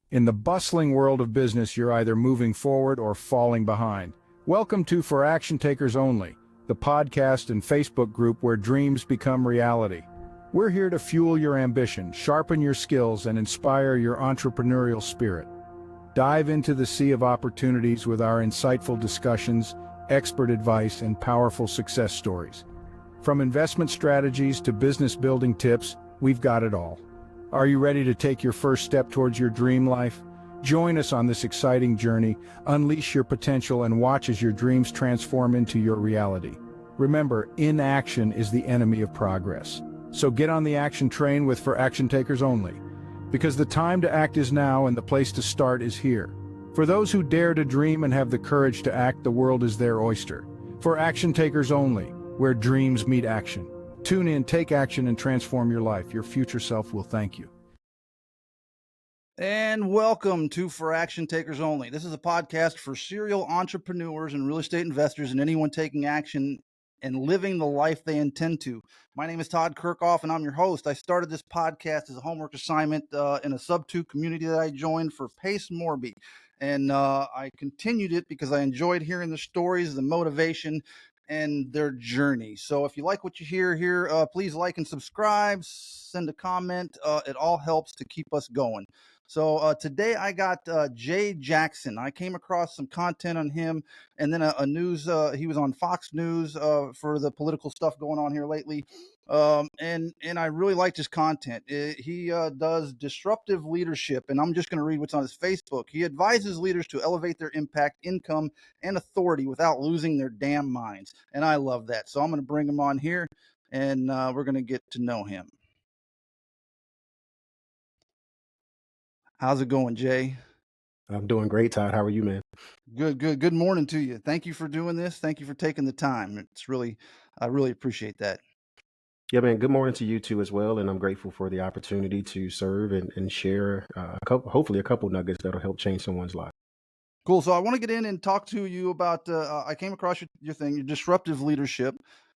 In the bustling world of business, you're either moving forward or falling behind. Welcome to For Action Takers Only, the podcast and Facebook group where dreams become reality. We're here to fuel your ambition, sharpen your skills, and inspire your entrepreneurial spirit. Dive into the sea of opportunities with our insightful discussions, expert advice, and powerful success stories. From investment strategies to business building tips, we've got it all. Are you ready to take your first step towards your dream life? Join us on this exciting journey, unleash your potential, and watch as your dreams transform into your reality. Remember, inaction is the enemy of progress. So get on the action train with For Action Takers Only. Because the time to act is now and the place to start is here. For those who dare to dream and have the courage to act, the world is their oyster. For Action Takers Only, where dreams meet action. Tune in, take action, and transform your life. Your future self will thank you. And welcome to For Action Takers Only. This is a podcast for serial entrepreneurs and real estate investors and anyone taking action and living the life they intend to. My name is Todd Kirchhoff, and I'm your host. I started this podcast as a homework assignment in a sub-2 community that I joined for Pace Morby. And I continued it because I enjoyed hearing the stories, the motivation, and their journey. So if you like what you hear here, please like and subscribe, send a comment. It all helps to keep us going. So today I got Jay Jackson. I came across some content on him, and then a news. He was on Fox News for the political stuff going on here lately, and I really liked his content. He does disruptive leadership, and I'm just going to read what's on his Facebook. He advises leaders to elevate their impact, income, and authority without losing their damn minds, and I love that. So I'm going to bring him on here, and we're going to get to know him. How's it going, Jay? I'm doing great, Todd. How are you, man? Good. Good morning to you. Thank you for doing this. Thank you for taking the time. I really appreciate that. Yeah, man. Good morning to you too as well. And I'm grateful for the opportunity to serve and share hopefully a couple nuggets that'll help change someone's life. Cool. So I want to get in and talk to you about, I came across your thing, your disruptive leadership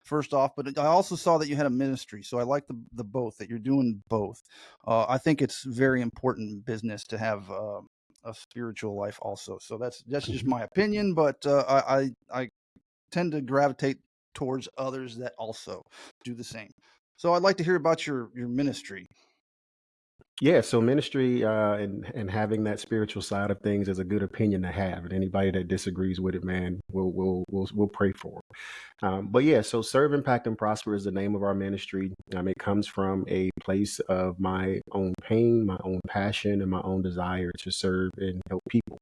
first off, but I also saw that you had a ministry. So I like the both, that you're doing both. I think it's very important in business to have a spiritual life also. So that's just my opinion, but I tend to gravitate towards others that also do the same. So I'd like to hear about your ministry. Yeah, so ministry and having that spiritual side of things is a good opinion to have, and anybody that disagrees with it, man, we'll pray for 'em. But yeah, so Serve, Impact, and Prosper is the name of our ministry. It comes from a place of my own pain, my own passion, and my own desire to serve and help people.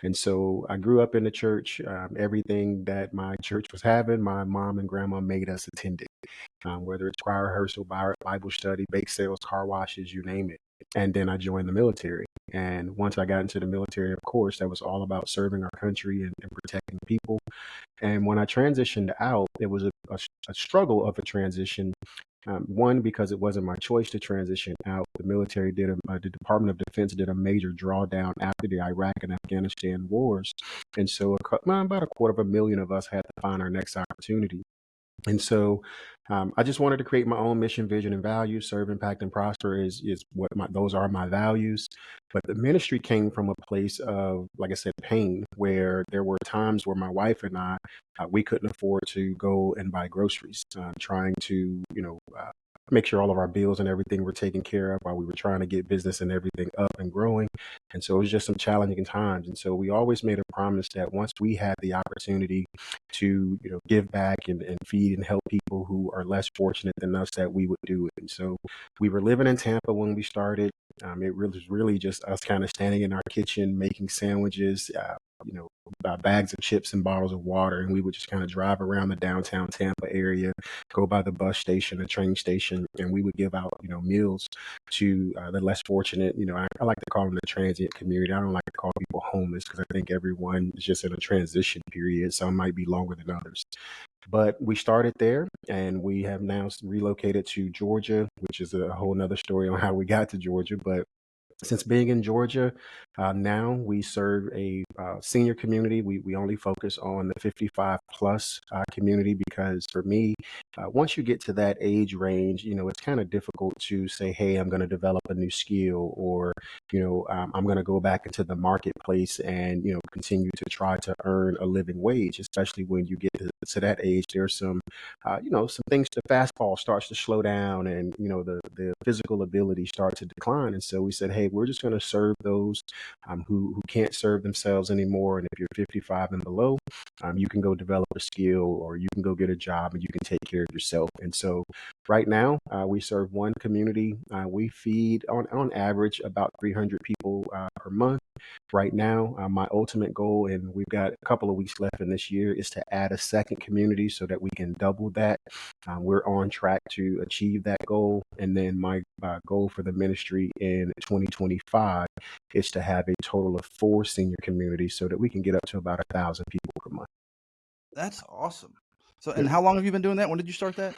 And so I grew up in the church. Everything that my church was having, my mom and grandma made us attend it, whether it's choir rehearsal, Bible study, bake sales, car washes, you name it. And then I joined the military. And once I got into the military, of course, that was all about serving our country and protecting people. And when I transitioned out, it was a struggle of a transition. One, because it wasn't my choice to transition out. The military the Department of Defense did a major drawdown after the Iraq and Afghanistan wars. And so about 250,000 of us had to find our next opportunity. And so I just wanted to create my own mission, vision, and values. Serve, Impact, and Prosper is what those are my values. But the ministry came from a place of, like I said, pain, where there were times where my wife and I, we couldn't afford to go and buy groceries, trying to, make sure all of our bills and everything were taken care of while we were trying to get business and everything up and growing. And so it was just some challenging times. And so we always made a promise that once we had the opportunity to, give back and feed and help people who are less fortunate than us, that we would do it. And so we were living in Tampa when we started. It was really just us kind of standing in our kitchen, making sandwiches, bags of chips and bottles of water. And we would just kind of drive around the downtown Tampa area, go by the bus station, the train station, and we would give out, meals to the less fortunate. I like to call them the transient community. I don't like to call people homeless because I think everyone is just in a transition period. Some might be longer than others. But we started there, and we have now relocated to Georgia, which is a whole nother story on how we got to Georgia. But Since being in Georgia, now we serve a senior community. We only focus on the 55 plus community because for me, once you get to that age range, it's kind of difficult to say, hey, I'm going to develop a new skill, or, I'm going to go back into the marketplace and, continue to try to earn a living wage, especially when you get to that age. There's some things, the fastball starts to slow down, and, the physical ability starts to decline. And so we said, hey, we're just going to serve those who can't serve themselves anymore. And if you're 55 and below, you can go develop a skill, or you can go get a job, and you can take care of yourself. And so right now, we serve one community. We feed on average about 300 people per month. Right now, my ultimate goal, and we've got a couple of weeks left in this year, is to add a second community so that we can double that. We're on track to achieve that goal. And then my goal for the ministry in 2025 is to have a total of 4 senior communities so that we can get up to about 1,000 people per month. That's awesome. So, and how long have you been doing that? When did you start that?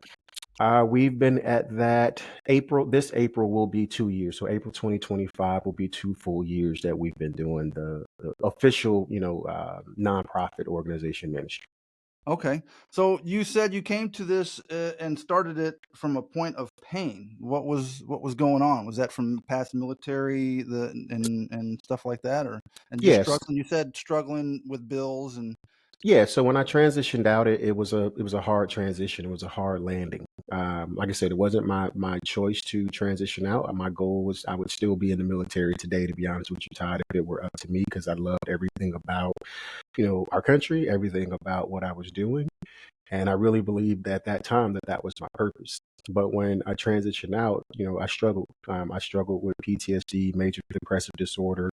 We've been at that this April will be 2 years. So April 2025 will be 2 full years that we've been doing the official, nonprofit organization ministry. Okay. So you said you came to this and started it from a point of pain. What was going on? Was that from past military and stuff like that, or and just Yes. struggling? You said struggling with bills and Yeah, so when I transitioned out, it was a hard transition. It was a hard landing. Like I said, it wasn't my choice to transition out. My goal was I would still be in the military today, to be honest with you, Todd, if it were up to me, because I loved everything about, our country, everything about what I was doing. And I really believed at that time that that was my purpose. But when I transitioned out, I struggled. I struggled with PTSD, major depressive disorder.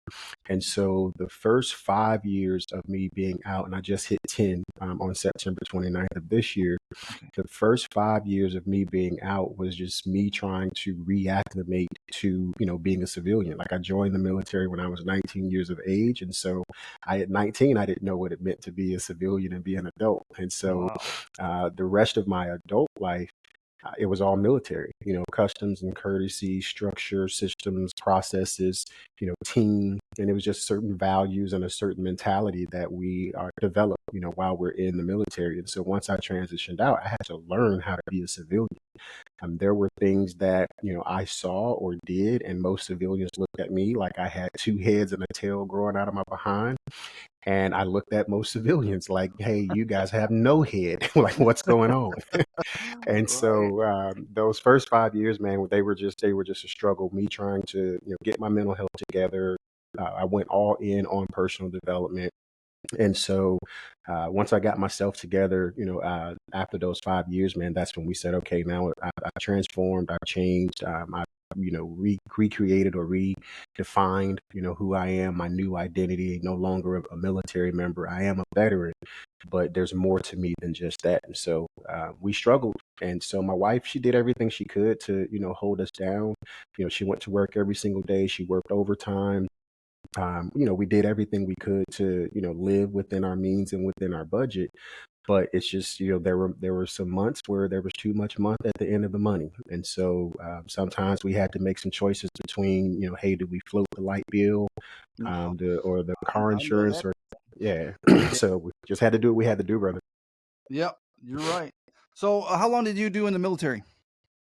And so the first 5 years of me being out, and I just hit 10 on September 29th of this year, okay. the first 5 years of me being out was just me trying to reacclimate to, being a civilian. Like, I joined the military when I was 19 years of age. And so at 19, I didn't know what it meant to be a civilian and be an adult. And so Wow. the rest of my adult life, it was all military, customs and courtesy, structure, systems, processes, team. And it was just certain values and a certain mentality that we are developed, while we're in the military. And so once I transitioned out, I had to learn how to be a civilian. There were things that, I saw or did, and most civilians looked at me like I had 2 heads and a tail growing out of my behind. And I looked at most civilians like, hey, you guys have no head. Like, what's going on? And Right. so those first 5 years, man, they were just a struggle. Me trying to, get my mental health together. I went all in on personal development. And so once I got myself together, after those 5 years, man, that's when we said, okay, now I transformed, I've changed, I, recreated or redefined, who I am, my new identity, no longer a military member. I am a veteran, but there's more to me than just that. And so we struggled. And so my wife, she did everything she could to, hold us down. She went to work every single day. She worked overtime. We did everything we could to, live within our means and within our budget. But it's just, there were some months where there was too much month at the end of the money. And so sometimes we had to make some choices between, hey, do we float the light bill, No, or the car I know insurance, that. or yeah. Yeah. So we just had to do what we had to do, brother. Yep. You're right. So how long did you do in the military?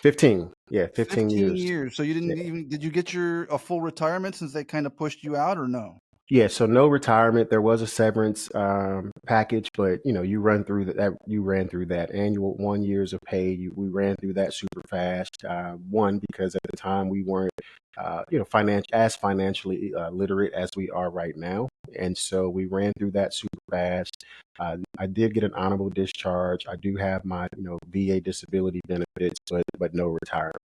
15. Yeah, 15 15 years. years. So you didn't even did you get your a full retirement since they kind of pushed you out or no? Yeah, so no retirement. There was a severance package, but you run through that. You ran through that annual 1 years of pay. We ran through that super fast. One, because at the time we weren't, financially literate as we are right now, and so we ran through that super fast. I did get an honorable discharge. I do have my, VA disability benefits, but no retirement.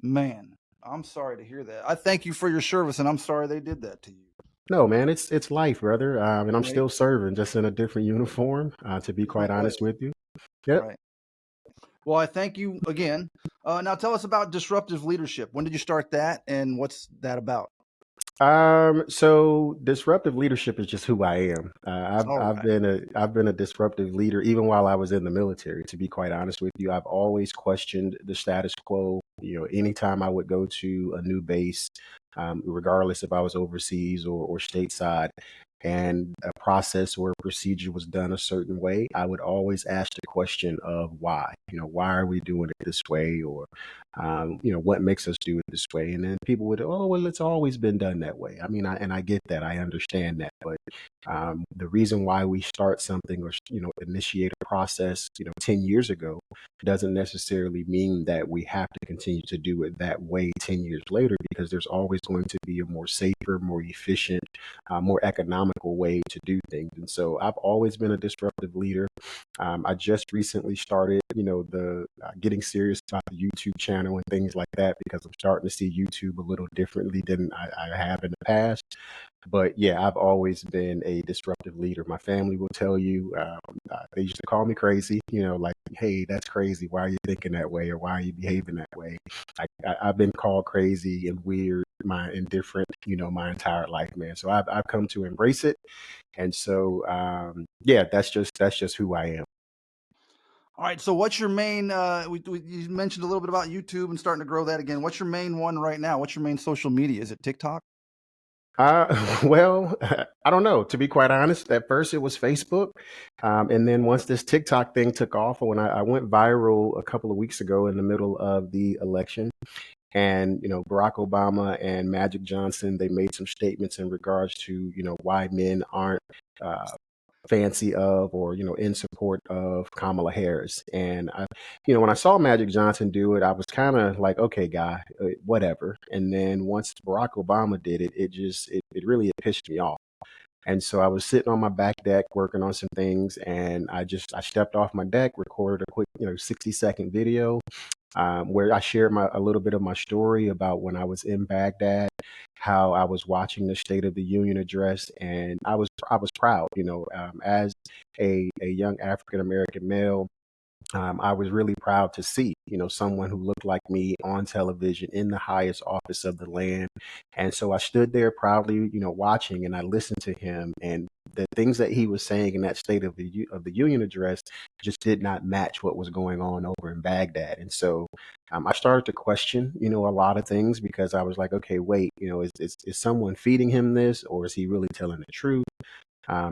Man, I'm sorry to hear that. I thank you for your service and I'm sorry they did that to you. No, man, it's life, brother. And I'm Right. still serving, just in a different uniform. To be quite Right. honest with you. Yep. Right. Well, I thank you again. Now tell us about disruptive leadership. When did you start that and what's that about? So disruptive leadership is just who I am. All right. I've been a disruptive leader even while I was in the military. To be quite honest with you, I've always questioned the status quo. Anytime I would go to a new base, regardless if I was overseas or stateside, and a process or a procedure was done a certain way, I would always ask the question of why. Why are we doing it this way? Or, what makes us do it this way? And then people would, oh, well, it's always been done that way. I mean, I get that, I understand that, but the reason why we start something or initiate a process 10 years ago doesn't necessarily mean that we have to continue to do it that way 10 years later, because there's always going to be a more safer, more efficient, more economical way to do things. And so I've always been a disruptive leader. I just recently started, the getting serious about the YouTube channel and things like that, because I'm starting to see YouTube a little differently than I have in the past. But yeah, I've always been a disruptive leader. My family will tell you, they used to call me crazy, like, hey, that's crazy. Why are you thinking that way? Or why are you behaving that way? I've been called crazy and weird, my indifferent, my entire life, man. So I've come to embrace it. And so, yeah, that's just who I am. All right. So what's your main, you mentioned a little bit about YouTube and starting to grow that again. What's your main one right now? What's your main social media? Is it TikTok? Well, I don't know. To be quite honest, at first it was Facebook. And then once this TikTok thing took off, when I went viral a couple of weeks ago in the middle of the election, and Barack Obama and Magic Johnson, they made some statements in regards to why men aren't uh, fancy of or in support of Kamala Harris. And when I saw Magic Johnson do it, I was kind of like, okay, guy, whatever. And then once Barack Obama did it, it really pissed me off. And so I was sitting on my back deck working on some things, and I stepped off my deck, recorded a quick 60-second video, where I shared a little bit of my story about when I was in Baghdad, how I was watching the State of the Union address, and I was proud, as a young African American male. I was really proud to see, someone who looked like me on television in the highest office of the land. And so I stood there proudly, watching, and I listened to him, and the things that he was saying in that State of the Union address just did not match what was going on over in Baghdad. And so I started to question, a lot of things, because I was like, okay, wait, is someone feeding him this, or is he really telling the truth?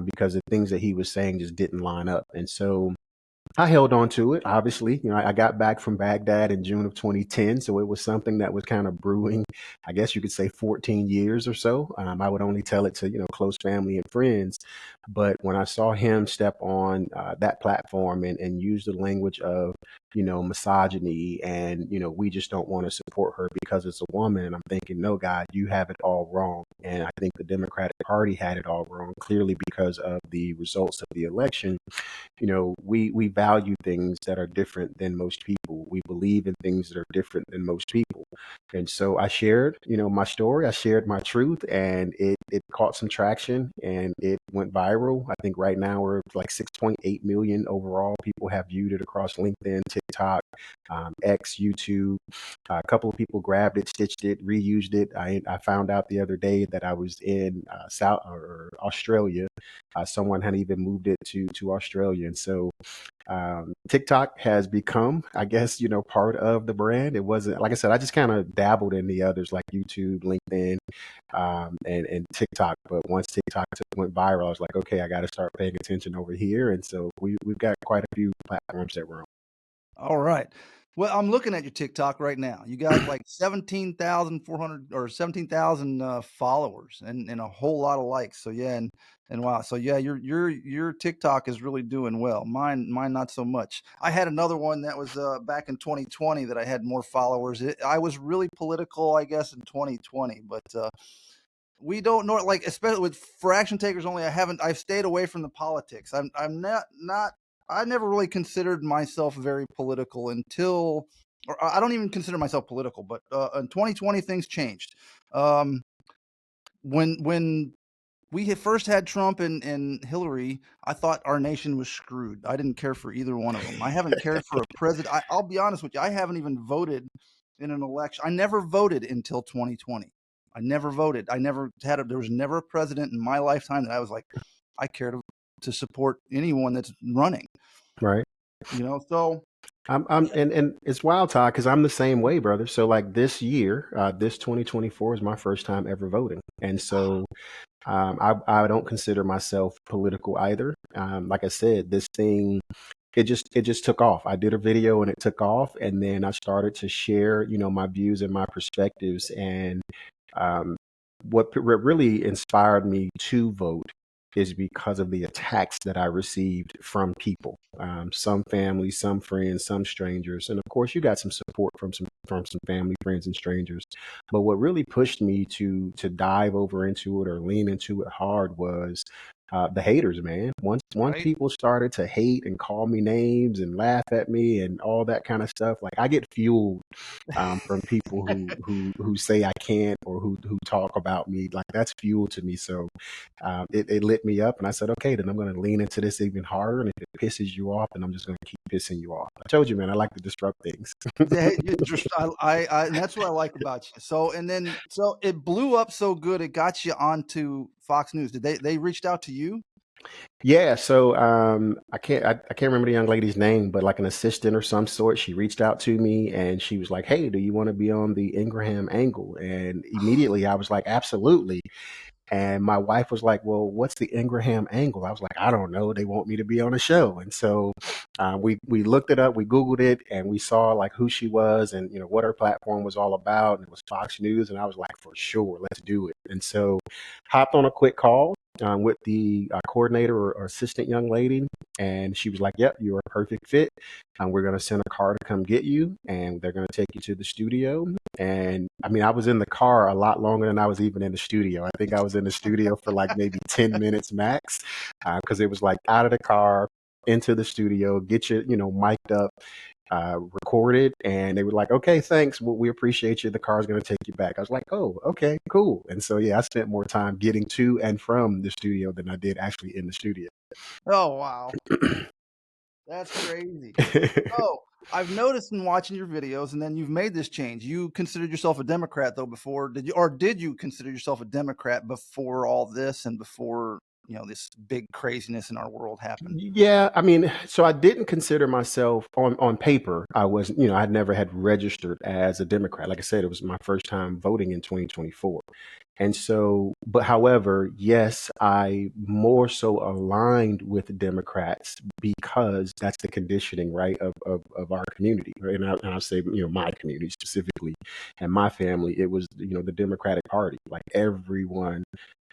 Because the things that he was saying just didn't line up. And so I held on to it. Obviously, I got back from Baghdad in June of 2010, so it was something that was kind of brewing. I guess you could say 14 years or so. I would only tell it to close family and friends, but when I saw him step on that platform and use the language of misogyny, and we just don't want to support her because it's a woman, and I'm thinking, no, God, you have it all wrong. And I think the Democratic Party had it all wrong, clearly because of the results of the election. We value things that are different than most people. We believe in things that are different than most people. And so I shared, my story. I shared my truth, and it caught some traction, and it went viral. I think right now we're like 6.8 million overall. People have viewed it across LinkedIn, TikTok, X, YouTube. A couple of people grabbed it, stitched it, reused it. I found out the other day that I was in South or Australia. Someone had even moved it to Australia. And so TikTok has become, I guess, part of the brand. It wasn't, like I said, I just kind of dabbled in the others like YouTube, LinkedIn, and TikTok. But once TikTok went viral, I was like, okay, I got to start paying attention over here. And so we've got quite a few platforms that we're on. All right. Well, I'm looking at your TikTok right now. You got like 17,400 or 17,000 followers and a whole lot of likes. So yeah, and wow. So yeah, your TikTok is really doing well. Mine not so much. I had another one that was back in 2020 that I had more followers. I was really political, I guess, in 2020, but we don't know, like, especially with for action takers only. I've stayed away from the politics. I'm not I never really considered myself very political until, or I don't even consider myself political, but in 2020 things changed. Um, when we had first had Trump and Hillary, I thought our nation was screwed. I didn't care for either one of them. I haven't cared for a president. I'll be honest with you. I haven't even voted in an election. I never voted until 2020. I never voted. There was never a president in my lifetime that I was like, I care to support anyone that's running. Right. So And it's wild, Todd, because I'm the same way, brother. So like this year, this 2024 is my first time ever voting, and so I don't consider myself political either. Like I said, this thing it just took off. I did a video and it took off, and then I started to share, my views and my perspectives, and um, what really inspired me to vote is because of the attacks that I received from people, some family, some friends, some strangers, and of course, you got some support from some family, friends, and strangers. But what really pushed me to dive over into it or lean into it hard was the haters, man. Once Right? people started to hate and call me names and laugh at me and all that kind of stuff, like I get fueled from people who say I can't or who talk about me. Like that's fuel to me. So it lit me up, and I said, okay, then I'm going to lean into this even harder. And if it pisses you off, then I'm just going to keep pissing you off. I told you, man, I like to disrupt things. Yeah, and that's what I like about you. So, and then, so it blew up so good, it got you onto Fox News. Did they reached out to you? Yeah, so I can't remember the young lady's name, but like an assistant or some sort, she reached out to me and she was like, "Hey, do you want to be on the Ingraham Angle?" And immediately I was like, "Absolutely." And my wife was like, "Well, what's the Ingraham Angle?" I was like, "I don't know. They want me to be on a show." And so we looked it up, we Googled it, and we saw like who she was and what her platform was all about. And it was Fox News, and I was like, "For sure, let's do it." And so hopped on a quick call with the coordinator or assistant young lady, and she was like, "Yep, you're a perfect fit. We're going to send a car to come get you, and they're going to take you to the studio." And I mean, I was in the car a lot longer than I was even in the studio. I think I was in the studio for like maybe 10 minutes max, because it was like out of the car into the studio, get you, mic'd up, recorded, and they were like, "Okay, thanks. Well, we appreciate you. The car's going to take you back." I was like, "Oh, okay, cool." And so, yeah, I spent more time getting to and from the studio than I did actually in the studio. Oh, wow. That's crazy. So, I've noticed in watching your videos, and then you've made this change. You considered yourself a Democrat though before, did you consider yourself a Democrat before all this and before, this big craziness in our world happened? Yeah, I mean, so I didn't consider myself on paper. I was, I never had registered as a Democrat. Like I said, it was my first time voting in 2024. And so, but however, yes, I more so aligned with the Democrats because that's the conditioning, right, of our community. Right? And I'll say, my community specifically and my family, it was, the Democratic Party. Like everyone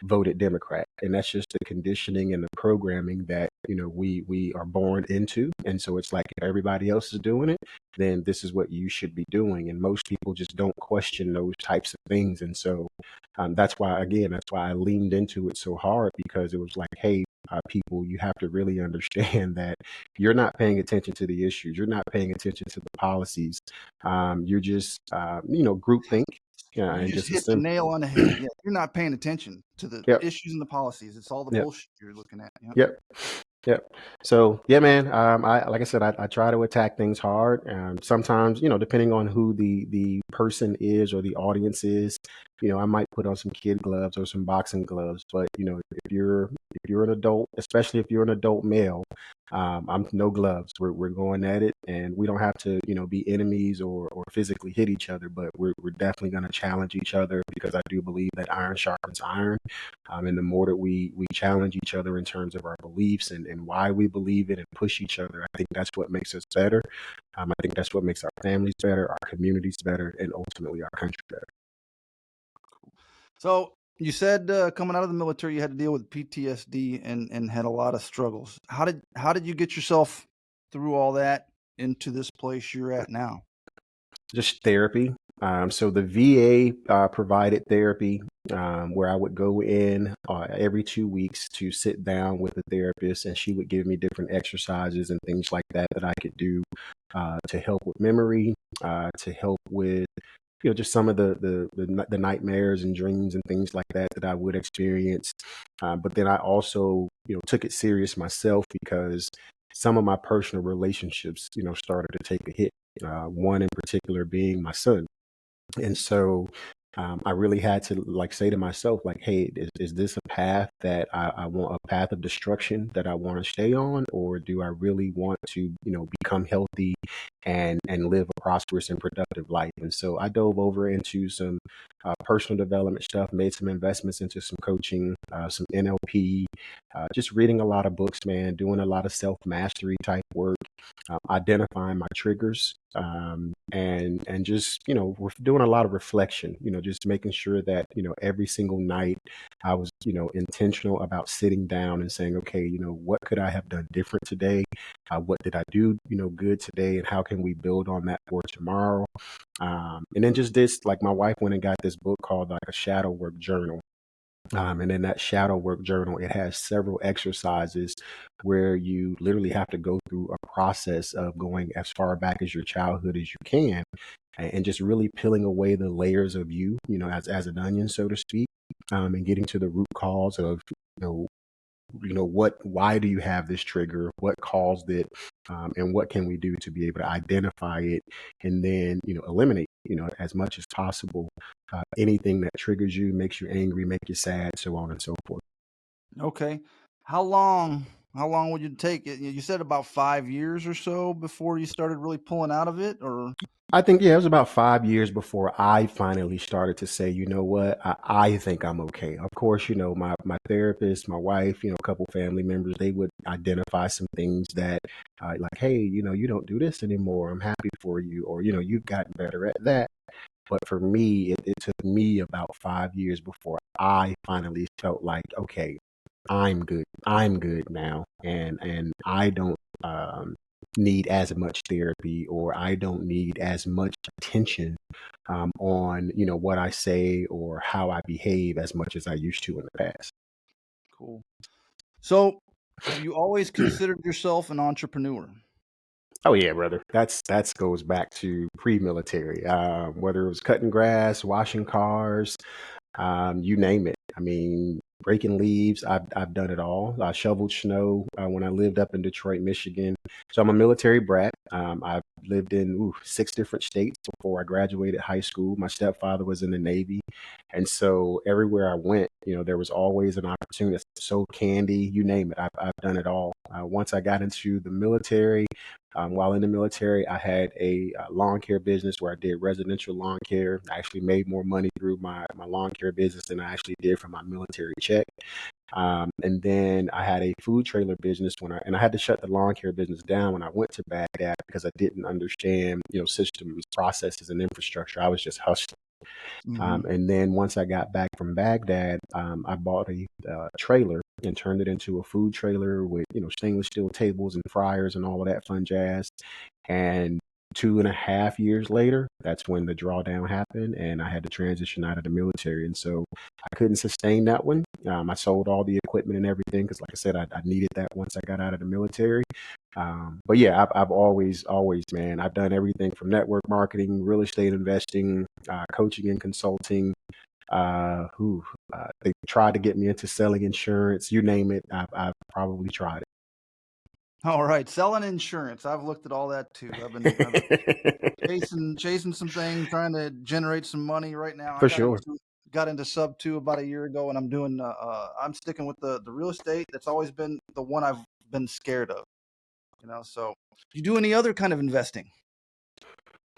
voted Democrat, and that's just the conditioning and the programming that we are born into. And so it's like if everybody else is doing it, then this is what you should be doing. And most people just don't question those types of things. And so that's why I leaned into it so hard because it was like, hey. People, you have to really understand that you're not paying attention to the issues. You're not paying attention to the policies. You're just, groupthink, You and just just hit the assume. nail on the head. Yeah, you're not paying attention to the Yep. issues and the policies. It's all the Yep. bullshit you're looking at. Yep. Yep. Yep. So yeah, man. I like I said, I try to attack things hard. Sometimes, depending on who the person is or the audience is, I might put on some kid gloves or some boxing gloves. But if you're an adult, especially if you're an adult male, I'm no gloves. We're going at it, and we don't have to, be enemies or physically hit each other. But we're definitely going to challenge each other because I do believe that iron sharpens iron. And the more that we challenge each other in terms of our beliefs and why we believe it and push each other, I think that's what makes us better. I think that's what makes our families better, our communities better, and ultimately our country better. So you said coming out of the military, you had to deal with PTSD and had a lot of struggles. How did you get yourself through all that into this place you're at now? Just therapy. So the VA provided therapy where I would go in every 2 weeks to sit down with a therapist, and she would give me different exercises and things like that that I could do to help with memory, to help with just some of the nightmares and dreams and things like that that I would experience. But then I also took it serious myself because some of my personal relationships started to take a hit. One in particular being my son. And so I really had to like say to myself, like, hey, is this a path that I want, a path of destruction that I want to stay on, or do I really want to, become healthy and live a prosperous and productive life? And so I dove over into some personal development stuff, made some investments into some coaching, some NLP, just reading a lot of books, man, doing a lot of self mastery type work, identifying my triggers, and just we're doing a lot of reflection. Just making sure that every single night I was intentional about sitting down and saying, okay, what could I have done different today? What did I do good today, and how can we build on that for tomorrow? And then just this, like my wife went and got this book called like a shadow work journal. And in that shadow work journal, it has several exercises where you literally have to go through a process of going as far back as your childhood as you can, and just really peeling away the layers of you, as an onion, so to speak, and getting to the root cause of, why do you have this trigger? What caused it? And what can we do to be able to identify it and then, eliminate, as much as possible, anything that triggers you, makes you angry, make you sad, so on and so forth. Okay. How long would you take it? You said about 5 years or so before you started really pulling out of it, or? I think, yeah, it was about 5 years before I finally started to say, you know what, I think I'm okay. Of course, my therapist, my wife, a couple family members, they would identify some things that, like, hey, you don't do this anymore. I'm happy for you. Or, you've gotten better at that. But for me, it took me about 5 years before I finally felt like, okay, I'm good. I'm good now. And I don't, need as much therapy, or I don't need as much attention on what I say or how I behave as much as I used to in the past. Cool. So, have you always considered yourself an entrepreneur? Oh yeah, brother. That's goes back to pre-military. Whether it was cutting grass, washing cars, you name it. I mean, breaking leaves. I've done it all. I shoveled snow when I lived up in Detroit, Michigan. So I'm a military brat. I've lived in 6 different states before I graduated high school. My stepfather was in the Navy, and so everywhere I went, there was always an opportunity. So candy, you name it. I've done it all. Once I got into the military, while in the military, I had a lawn care business where I did residential lawn care. I actually made more money through my lawn care business than I actually did from my military check. And then I had a food trailer business and I had to shut the lawn care business down when I went to Baghdad because I didn't understand, systems, processes, and infrastructure. I was just hustling. Mm-hmm. And then once I got back from Baghdad, I bought a trailer and turned it into a food trailer with, stainless steel tables and fryers and all of that fun jazz. And 2.5 years later, that's when the drawdown happened, and I had to transition out of the military. And so I couldn't sustain that one. I sold all the equipment and everything because, like I said, I needed that once I got out of the military. But yeah, I've always, man, I've done everything from network marketing, real estate investing, coaching and consulting. They tried to get me into selling insurance. You name it, I've probably tried All right, selling insurance. I've looked at all that too. I've been it. chasing some things, trying to generate some money right now. I For sure. got into sub two about a year ago, and I'm sticking with the real estate. That's always been the one I've been scared of. So you do any other kind of investing?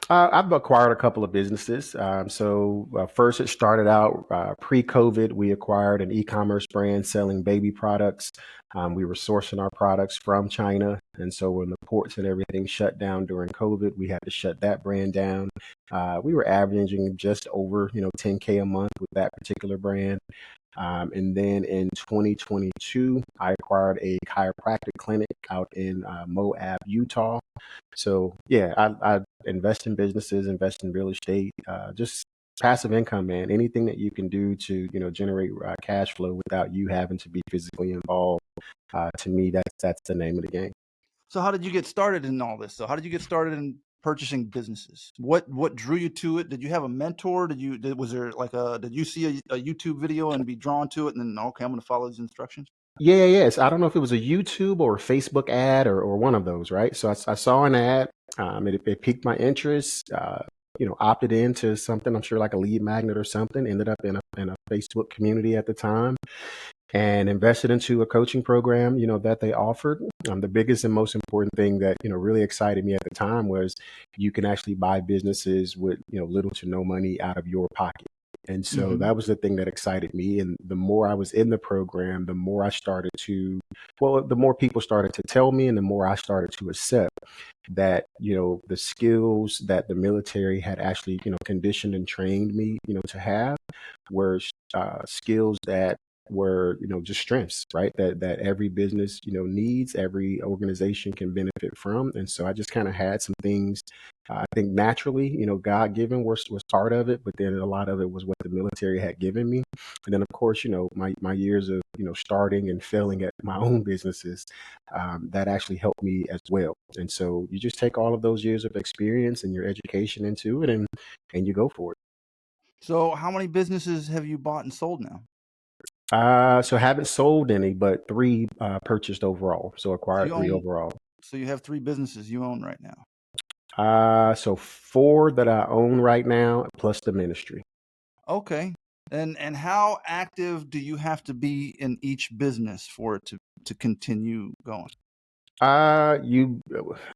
I've acquired a couple of businesses. First, it started out pre-COVID. We acquired an e-commerce brand selling baby products. We were sourcing our products from China, and so when the ports and everything shut down during COVID, we had to shut that brand down. We were averaging just over 10K a month with that particular brand. And then in 2022, I acquired a chiropractic clinic out in Moab, Utah. So yeah, I invest in businesses, invest in real estate, just passive income, man. Anything that you can do to generate cash flow without you having to be physically involved. To me, that's the name of the game. So how did you get started in all this? So how did you get started in purchasing businesses? What drew you to it? Did you have a mentor? Was there like did you see a YouTube video and be drawn to it and then okay, I'm going to follow these instructions? Yeah, yes. I don't know if it was a YouTube or a Facebook ad or one of those, right? So I saw an ad. It piqued my interest. opted into something, I'm sure like a lead magnet or something, ended up in a Facebook community at the time and invested into a coaching program, that they offered. The biggest and most important thing that, really excited me at the time was you can actually buy businesses with, little to no money out of your pocket. And so Mhm. that was the thing that excited me. And the more I was in the program, the more I started to, well, the more people started to tell me and the more I started to accept that, the skills that the military had actually, conditioned and trained me, to have were skills that were, just strengths, right? That every business, needs, every organization can benefit from. And so I just kind of had some things, I think naturally, God given was part of it, but then a lot of it was what the military had given me. And then of course, my years of, starting and failing at my own businesses, that actually helped me as well. And so you just take all of those years of experience and your education into it and you go for it. So how many businesses have you bought and sold now? So haven't sold any, but three purchased overall. So So acquired you three own, overall. so you have 3 businesses you own right now. So four that I own right now, plus the ministry. Okay. And how active do you have to be in each business for it to continue going? You,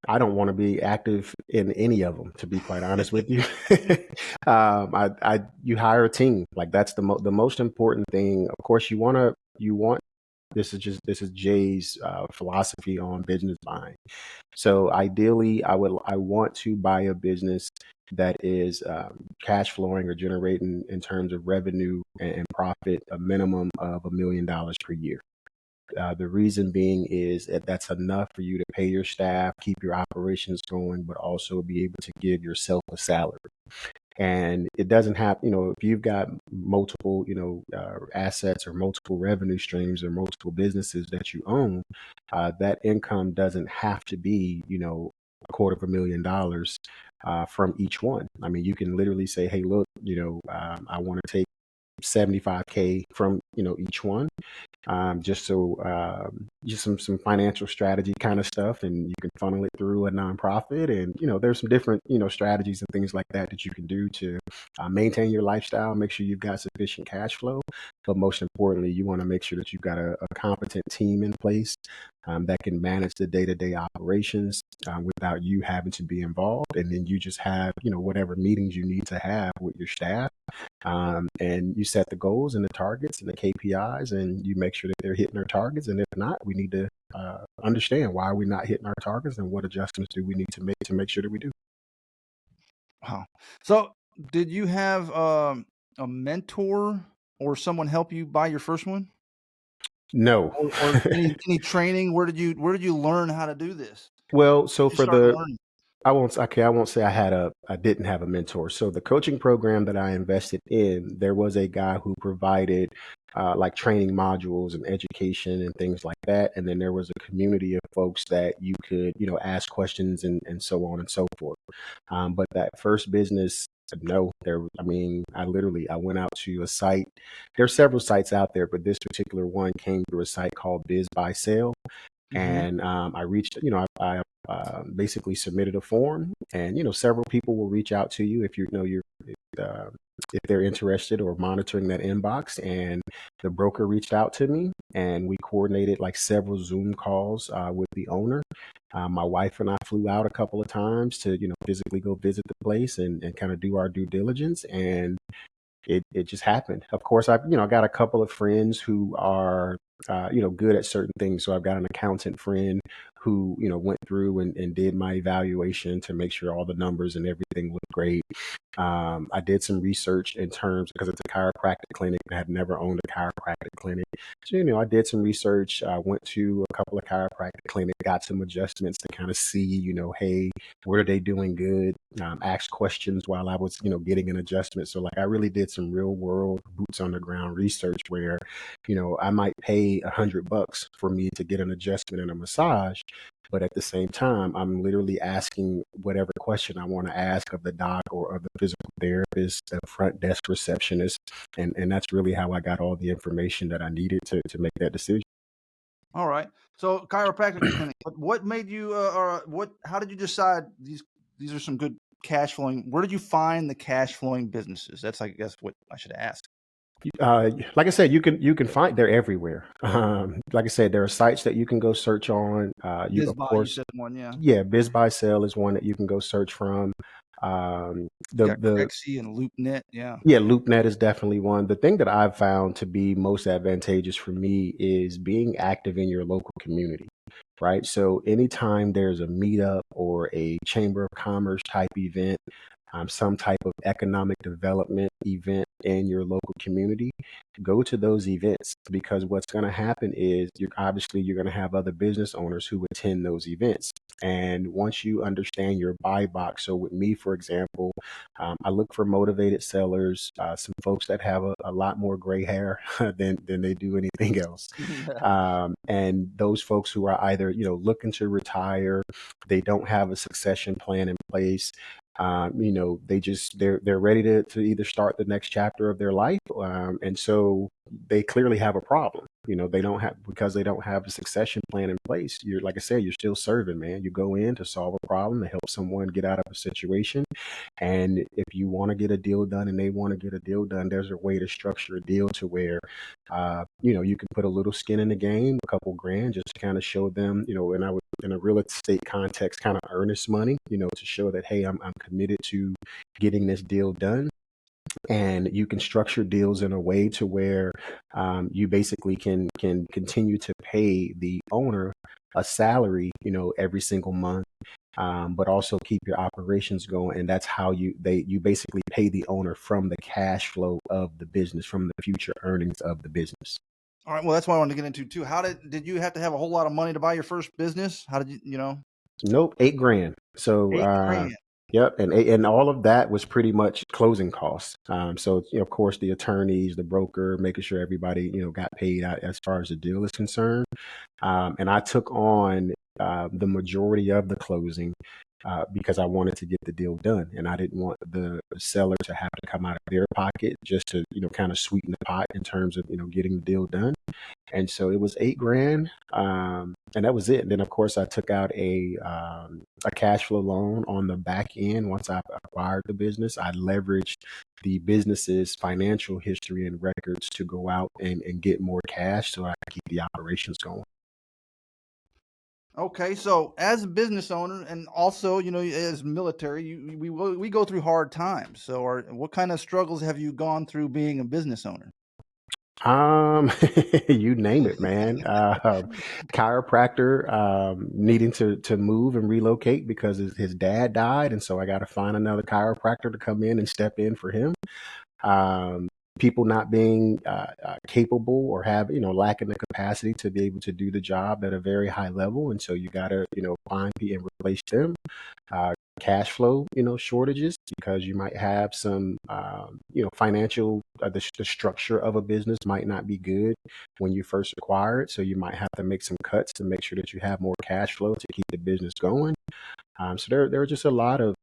I don't want to be active in any of them, to be quite honest with you. You hire a team. Like that's the most important thing. Of course, you want. This is Jay's philosophy on business buying. So ideally, I want to buy a business that is cash flowing or generating in terms of revenue and profit a minimum of $1 million per year. The reason being is that that's enough for you to pay your staff, keep your operations going, but also be able to give yourself a salary. And it doesn't have, if you've got multiple, assets or multiple revenue streams or multiple businesses that you own, that income doesn't have to be, $250,000 from each one. I mean, you can literally say, hey, look, I want to take 75K from, each one, just some financial strategy kind of stuff, and you can funnel it through a nonprofit. And there's some different strategies and things like that that you can do to maintain your lifestyle, make sure you've got sufficient cash flow, but most importantly, you want to make sure that you've got a competent team in place that can manage the day-to-day operations without you having to be involved. And then you just have whatever meetings you need to have with your staff, and you set the goals and the targets and the KPIs, and you make sure that they're hitting their targets. And if not, we need to understand why are we not hitting our targets and what adjustments do we need to make sure that we do. Wow. So did you have a mentor or someone help you buy your first one? No. Or any training? Where did you learn how to do this? Well, so You for start the learning. I won't say I didn't have a mentor. So the coaching program that I invested in, there was a guy who provided like training modules and education and things like that. And then there was a community of folks that you could, ask questions and so on and so forth. But that first business, no, I went out to a site. There are several sites out there, but this particular one came through a site called Biz by Sale. Mhm. And I reached, I basically submitted a form, and several people will reach out to you if uh, if they're interested or monitoring that inbox. And the broker reached out to me, and we coordinated like several Zoom calls with the owner. My wife and I flew out a couple of times to physically go visit the place and kind of do our due diligence, and it just happened. Of course, I got a couple of friends who are good at certain things. So I've got an accountant friend who went through and did my evaluation to make sure all the numbers and everything looked great. I did some research in terms because it's a chiropractic clinic. I had never owned a chiropractic clinic. So, I did some research. I went to a couple of chiropractic clinics, got some adjustments to kind of see, hey, what are they doing good? Asked questions while I was, getting an adjustment. So like I really did some real world boots on the ground research where, I might pay $100 for me to get an adjustment and a massage. But at the same time, I'm literally asking whatever question I want to ask of the doc or of the physical therapist, the front desk receptionist. And that's really how I got all the information that I needed to make that decision. All right. So chiropractic clinic. What made you or what? How did you decide these are some good cash flowing? Where did you find the cash flowing businesses? That's, I guess, what I should ask. Like I said, you can find they're everywhere. Like I said, there are sites that you can go search on. You of BizBuy, you course, said one, yeah. yeah, Biz Buy Sell is one that you can go search from. You The got the Crexy and LoopNet, yeah. Yeah, LoopNet is definitely one. The thing that I've found to be most advantageous for me is being active in your local community, right? So anytime there's a meetup or a chamber of commerce type event, some type of economic development event in your local community, go to those events because what's going to happen is you're going to have other business owners who attend those events. And once you understand your buy box, so with me, for example, I look for motivated sellers, some folks that have a lot more gray hair than they do anything else. And those folks who are either, looking to retire, they don't have a succession plan in place. They're ready to either start the next chapter of their life. And so they clearly have a problem. They don't have, because they don't have a succession plan in place. You're, like I said, you're still serving, man. You go in to solve a problem, to help someone get out of a situation. And if you want to get a deal done and they want to get a deal done, there's a way to structure a deal to where, you can put a little skin in the game, a couple grand, just to kind of show them, and I would, in a real estate context, kind of earnest money, to show that, hey, I'm committed to getting this deal done. And you can structure deals in a way to where you basically can continue to pay the owner a salary, every single month, but also keep your operations going. And that's how you basically pay the owner from the cash flow of the business, from the future earnings of the business. All right. Well, that's what I wanted to get into too. How did you have to have a whole lot of money to buy your first business? How did you? Nope, 8 grand. So, 8 grand. yep, and all of that was pretty much closing costs. So of course, the attorneys, the broker, making sure everybody got paid out as far as the deal is concerned. And I took on the majority of the closing because I wanted to get the deal done, and I didn't want the seller to have to come out of their pocket just to kind of sweeten the pot in terms of getting the deal done. And so it was 8 grand, and that was it. And then of course I took out a cash flow loan on the back end. Once I acquired the business, I leveraged the business's financial history and records to go out and get more cash so I could keep the operations going. Okay, so as a business owner and also, as military, we go through hard times. So, what kind of struggles have you gone through being a business owner? Um, you name it, man. Chiropractor, needing to move and relocate because his dad died, and so I got to find another chiropractor to come in and step in for him. Um, People not being capable or have lacking the capacity to be able to do the job at a very high level, and so you got to find and replace them. Cash flow shortages because you might have some financial the structure of a business might not be good when you first acquire it, so you might have to make some cuts to make sure that you have more cash flow to keep the business going. So there are just a lot of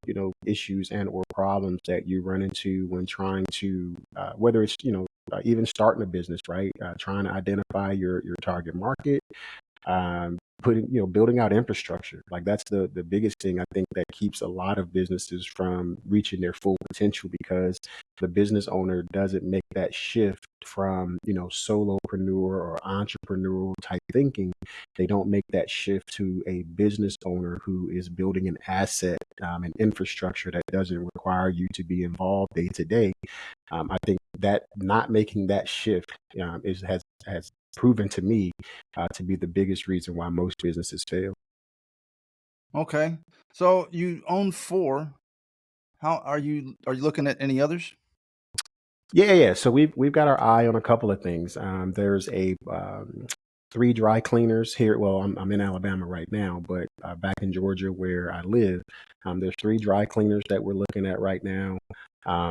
issues and or problems that you run into when trying to whether it's even starting a business, right? Trying to identify your target market, putting building out infrastructure. Like that's the biggest thing I think that keeps a lot of businesses from reaching their full potential, because the business owner doesn't make that shift from solopreneur or entrepreneurial type thinking. They don't make that shift to a business owner who is building an asset, an infrastructure that doesn't require you to be involved day to day. I think that not making that shift has proven to me to be the biggest reason why most businesses fail. Okay, so you own four. How are you looking at any others? Yeah. So we've got our eye on a couple of things. There's a 3 dry cleaners here. Well, I'm in Alabama right now, but back in Georgia where I live, there's 3 dry cleaners that we're looking at right now.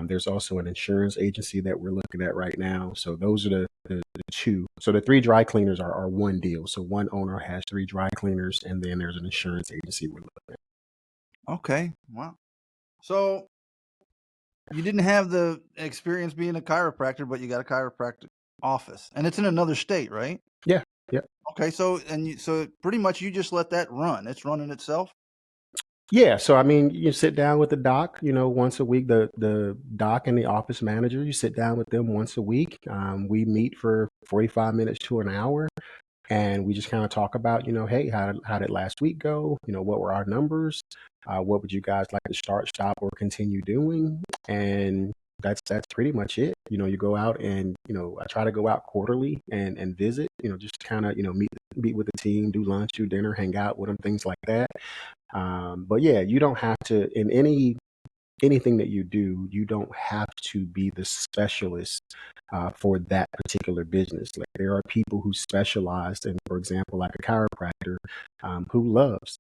There's also an insurance agency that we're looking at right now. So those are the two. So the 3 dry cleaners are one deal. So one owner has 3 dry cleaners, and then there's an insurance agency we're looking at. Okay, wow. So you didn't have the experience being a chiropractor, but you got a chiropractic office, and it's in another state, right? Yeah. Yeah. Okay, so pretty much you just let that run. It's running itself. Yeah, so I mean, you sit down with the doc, once a week. The doc and the office manager, you sit down with them once a week. We meet for 45 minutes to an hour, and we just kind of talk about, hey, how did last week go? What were our numbers? What would you guys like to start, stop, or continue doing? And that's pretty much it. You go out and I try to go out quarterly and visit. Just kind of meet with the team, do lunch, do dinner, hang out with them, things like that. But yeah, you don't have to in anything that you do, you don't have to be the specialist for that particular business. Like there are people who specialize in, for example, like a chiropractor who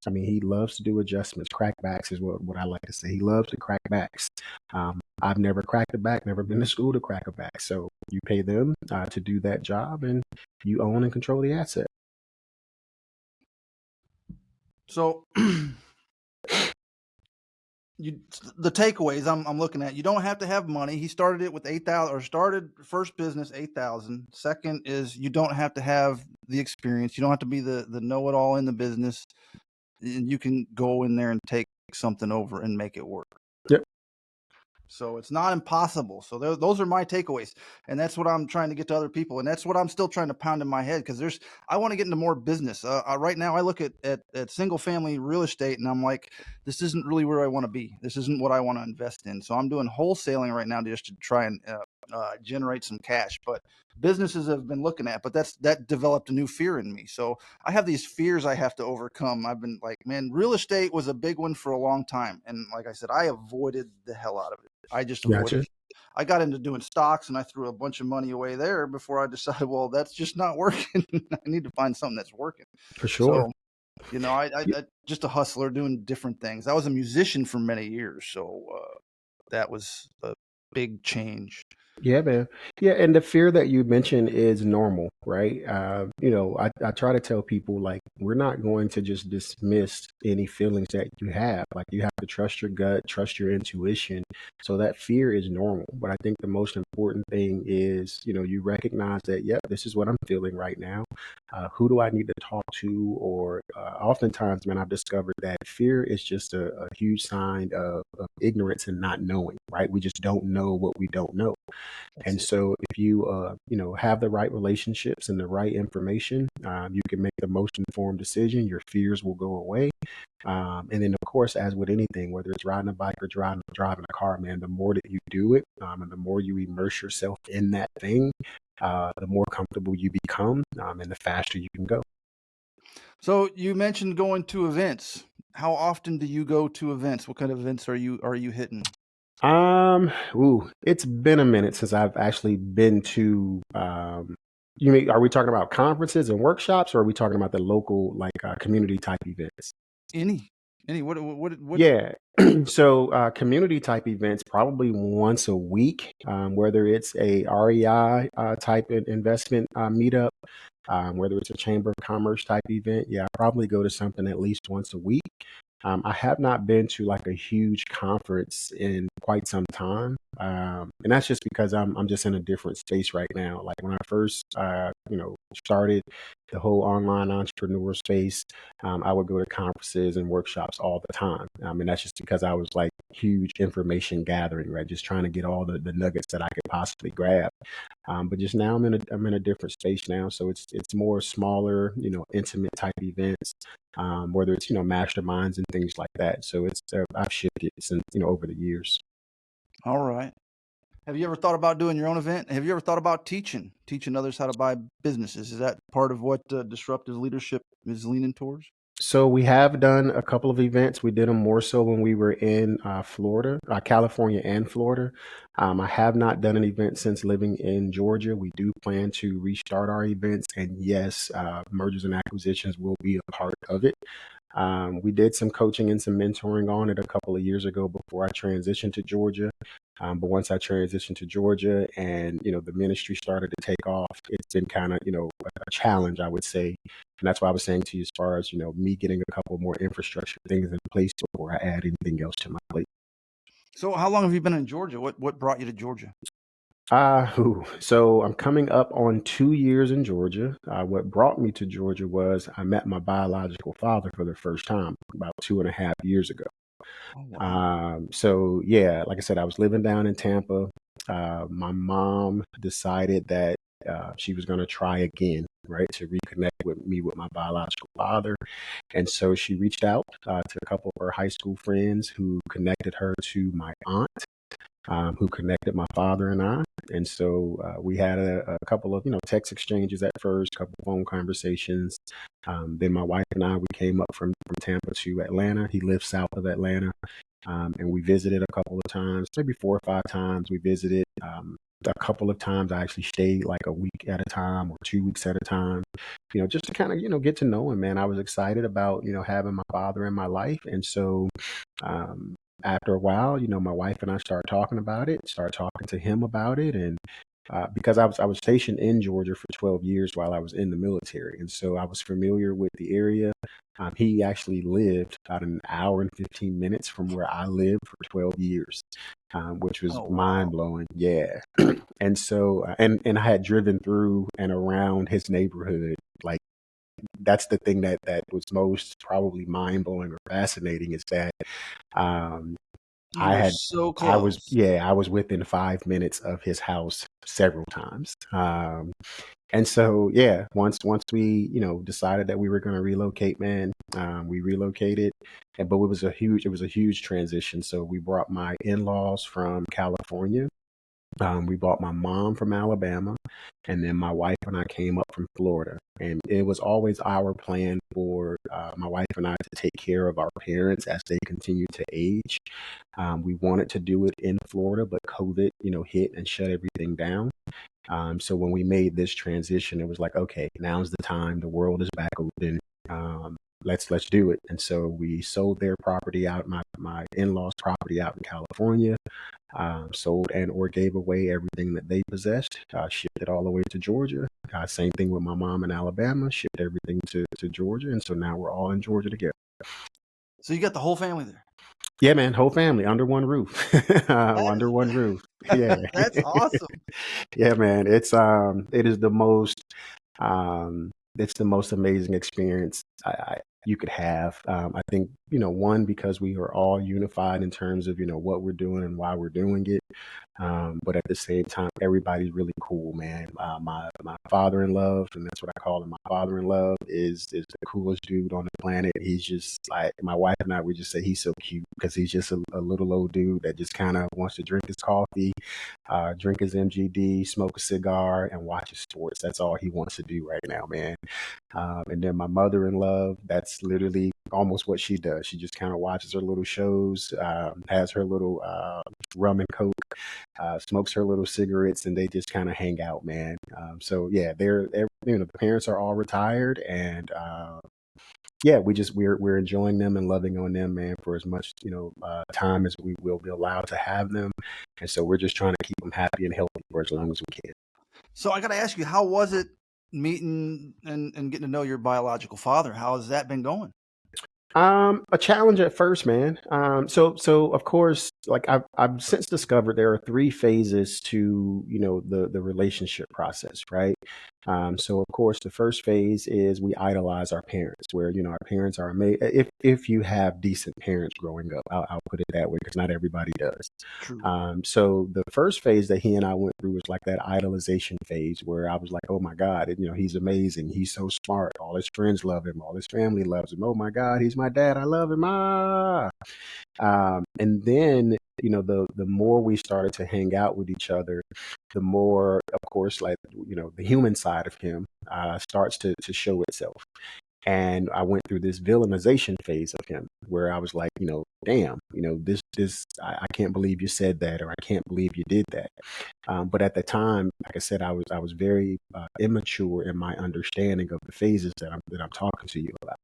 he loves to do adjustments. Crackbacks is what I like to say. He loves to crack backs. I've never cracked a back, never been to school to crack a back. So you pay them to do that job, and you own and control the asset. So the takeaways I'm looking at, you don't have to have money. He started it with 8,000, or started first business 8,000. Second is you don't have to have the experience. You don't have to be the know-it-all in the business. And you can go in there and take something over and make it work. Yep. So it's not impossible. So those are my takeaways, and that's what I'm trying to get to other people, and that's what I'm still trying to pound in my head, because I want to get into more business. Right now, I look at single family real estate, and I'm like, this isn't really where I want to be. This isn't what I want to invest in. So I'm doing wholesaling right now just to try and generate some cash. But businesses have been looking at, but that developed a new fear in me. So I have these fears I have to overcome. I've been like, man, real estate was a big one for a long time, and like I said, I avoided the hell out of it. I just avoided Gotcha. it. I got into doing stocks, and I threw a bunch of money away there before I decided, well, that's just not working. I need to find something that's working. For sure. So, I just a hustler doing different things. I was a musician for many years, so that was a big change. Yeah, man. Yeah, and the fear that you mentioned is normal, right? I try to tell people like we're not going to just dismiss any feelings that you have. Like you have to trust your gut, trust your intuition. So that fear is normal. But I think the most important thing is, you recognize that, yep, this is what I'm feeling right now. Who do I need to talk to? Or oftentimes, man, I've discovered that fear is just a huge sign of ignorance and not knowing, right? We just don't know what we don't know. That's And it. so if you, have the right relationships and the right information, you can make the most informed decision. Your fears will go away. And then, of course, as with anything, whether it's riding a bike or driving a car, man, the more that you do it, and the more you immerse yourself in that thing, the more comfortable you become, and the faster you can go. So you mentioned going to events. How often do you go to events? What kind of events are you hitting? It's been a minute since I've actually been to, you mean, are we talking about conferences and workshops, or are we talking about the local, like, community type events? Any, what? Yeah. So, community type events probably once a week, whether it's a REI type investment meetup, whether it's a Chamber of Commerce type event. Yeah, I probably go to something at least once a week. I have not been to like a huge conference in quite some time, and that's just because I'm just in a different space right now. Like when I first started the whole online entrepreneur space, I would go to conferences and workshops all the time, and that's just because I was like huge information gathering, right? Just trying to get all the nuggets that I could possibly grab. But just now I'm in a different space now, so it's more smaller, intimate type events, whether it's masterminds and things like that. So it's I've shifted since over the years. All right. Have you ever thought about doing your own event? Have you ever thought about teaching others how to buy businesses? Is that part of what disruptive leadership is leaning towards? So we have done a couple of events. We did them more so when we were in Florida, California, and Florida. I have not done an event since living in Georgia. We do plan to restart our events, and yes, mergers and acquisitions will be a part of it. We did some coaching and some mentoring on it a couple of years ago before I transitioned to Georgia. But once I transitioned to Georgia and, the ministry started to take off, it's been kind of, a challenge, I would say. And that's why I was saying to you, as far as, me getting a couple more infrastructure things in place before I add anything else to my plate. So how long have you been in Georgia? What brought you to Georgia? So I'm coming up on 2 years in Georgia. What brought me to Georgia was I met my biological father for the first time about 2.5 years ago. Oh, wow. So yeah, like I said, I was living down in Tampa. My mom decided that she was going to try again, right, to reconnect with me with my biological father. And so she reached out to a couple of her high school friends who connected her to my aunt, who connected my father and I. And so we had a couple of, text exchanges at first, couple of phone conversations. Then my wife and I, we came up from Tampa to Atlanta. He lives south of Atlanta. And we visited a couple of times, maybe 4 or 5 times we visited. A couple of times I actually stayed like a week at a time or 2 weeks at a time, just to kind of, get to know him, man. I was excited about, having my father in my life. And so, um, after a while, my wife and I started talking about it, started talking to him about it. And because I was stationed in Georgia for 12 years while I was in the military. And so I was familiar with the area. He actually lived about an hour and 15 minutes from where I lived for 12 years, which was Oh, mind wow. blowing. Yeah. And so, and I had driven through and around his neighborhood. Like, that's the thing that was most probably mind blowing or fascinating, is that um, You I were had so close. I was within 5 minutes of his house several times. And so yeah, once we decided that we were going to relocate, man, we relocated. And but it was a huge transition. So we brought my in-laws from California. We bought my mom from Alabama, and then my wife and I came up from Florida. And it was always our plan for my wife and I to take care of our parents as they continue to age. We wanted to do it in Florida, but COVID, hit and shut everything down. So when we made this transition, it was like, okay, now's the time. The world is back open. Let's do it. And so we sold their property out, my in-laws' property out in California, sold and or gave away everything that they possessed, shipped it all the way to Georgia. Same thing with my mom in Alabama, shipped everything to Georgia. And so now we're all in Georgia together. So you got the whole family there. Yeah, man, whole family under one roof. Under one roof. Yeah. That's awesome. Yeah, man. It is it's the most amazing experience you could have. I think, one, because we are all unified in terms of, what we're doing and why we're doing it. But at the same time, everybody's really cool, man. My father in love, and that's what I call him. My father in love is the coolest dude on the planet. He's just like, my wife and I, we just say he's so cute because he's just a little old dude that just kind of wants to drink his coffee, drink his MGD, smoke a cigar, and watch his sports. That's all he wants to do right now, man. And then my mother in love, that's literally almost what she does. She just kind of watches her little shows, has her little rum and coke, smokes her little cigarettes, and they just kind of hang out, man. So yeah, the parents are all retired, and yeah, we're enjoying them and loving on them, man, for as much time as we will be allowed to have them. And so we're just trying to keep them happy and healthy for as long as we can. So I got to ask you, how was it meeting and getting to know your biological father? How has that been going? A challenge at first, man. So of course, like I've since discovered there are 3 phases to, the relationship process, right? So of course, the first phase is we idolize our parents, where, our parents are amazing. If you have decent parents growing up, I'll put it that way, because not everybody does. True. So the first phase that he and I went through was like that idolization phase, where I was like, oh my God, he's amazing. He's so smart. All his friends love him. All his family loves him. Oh my God, he's my dad. I love him. And then, the more we started to hang out with each other, the more, of course, like, the human side of him starts to show itself. And I went through this villainization phase of him, where I was like, damn, I can't believe you said that, or I can't believe you did that. But at the time, like I said, I was very immature in my understanding of the phases that I'm talking to you about.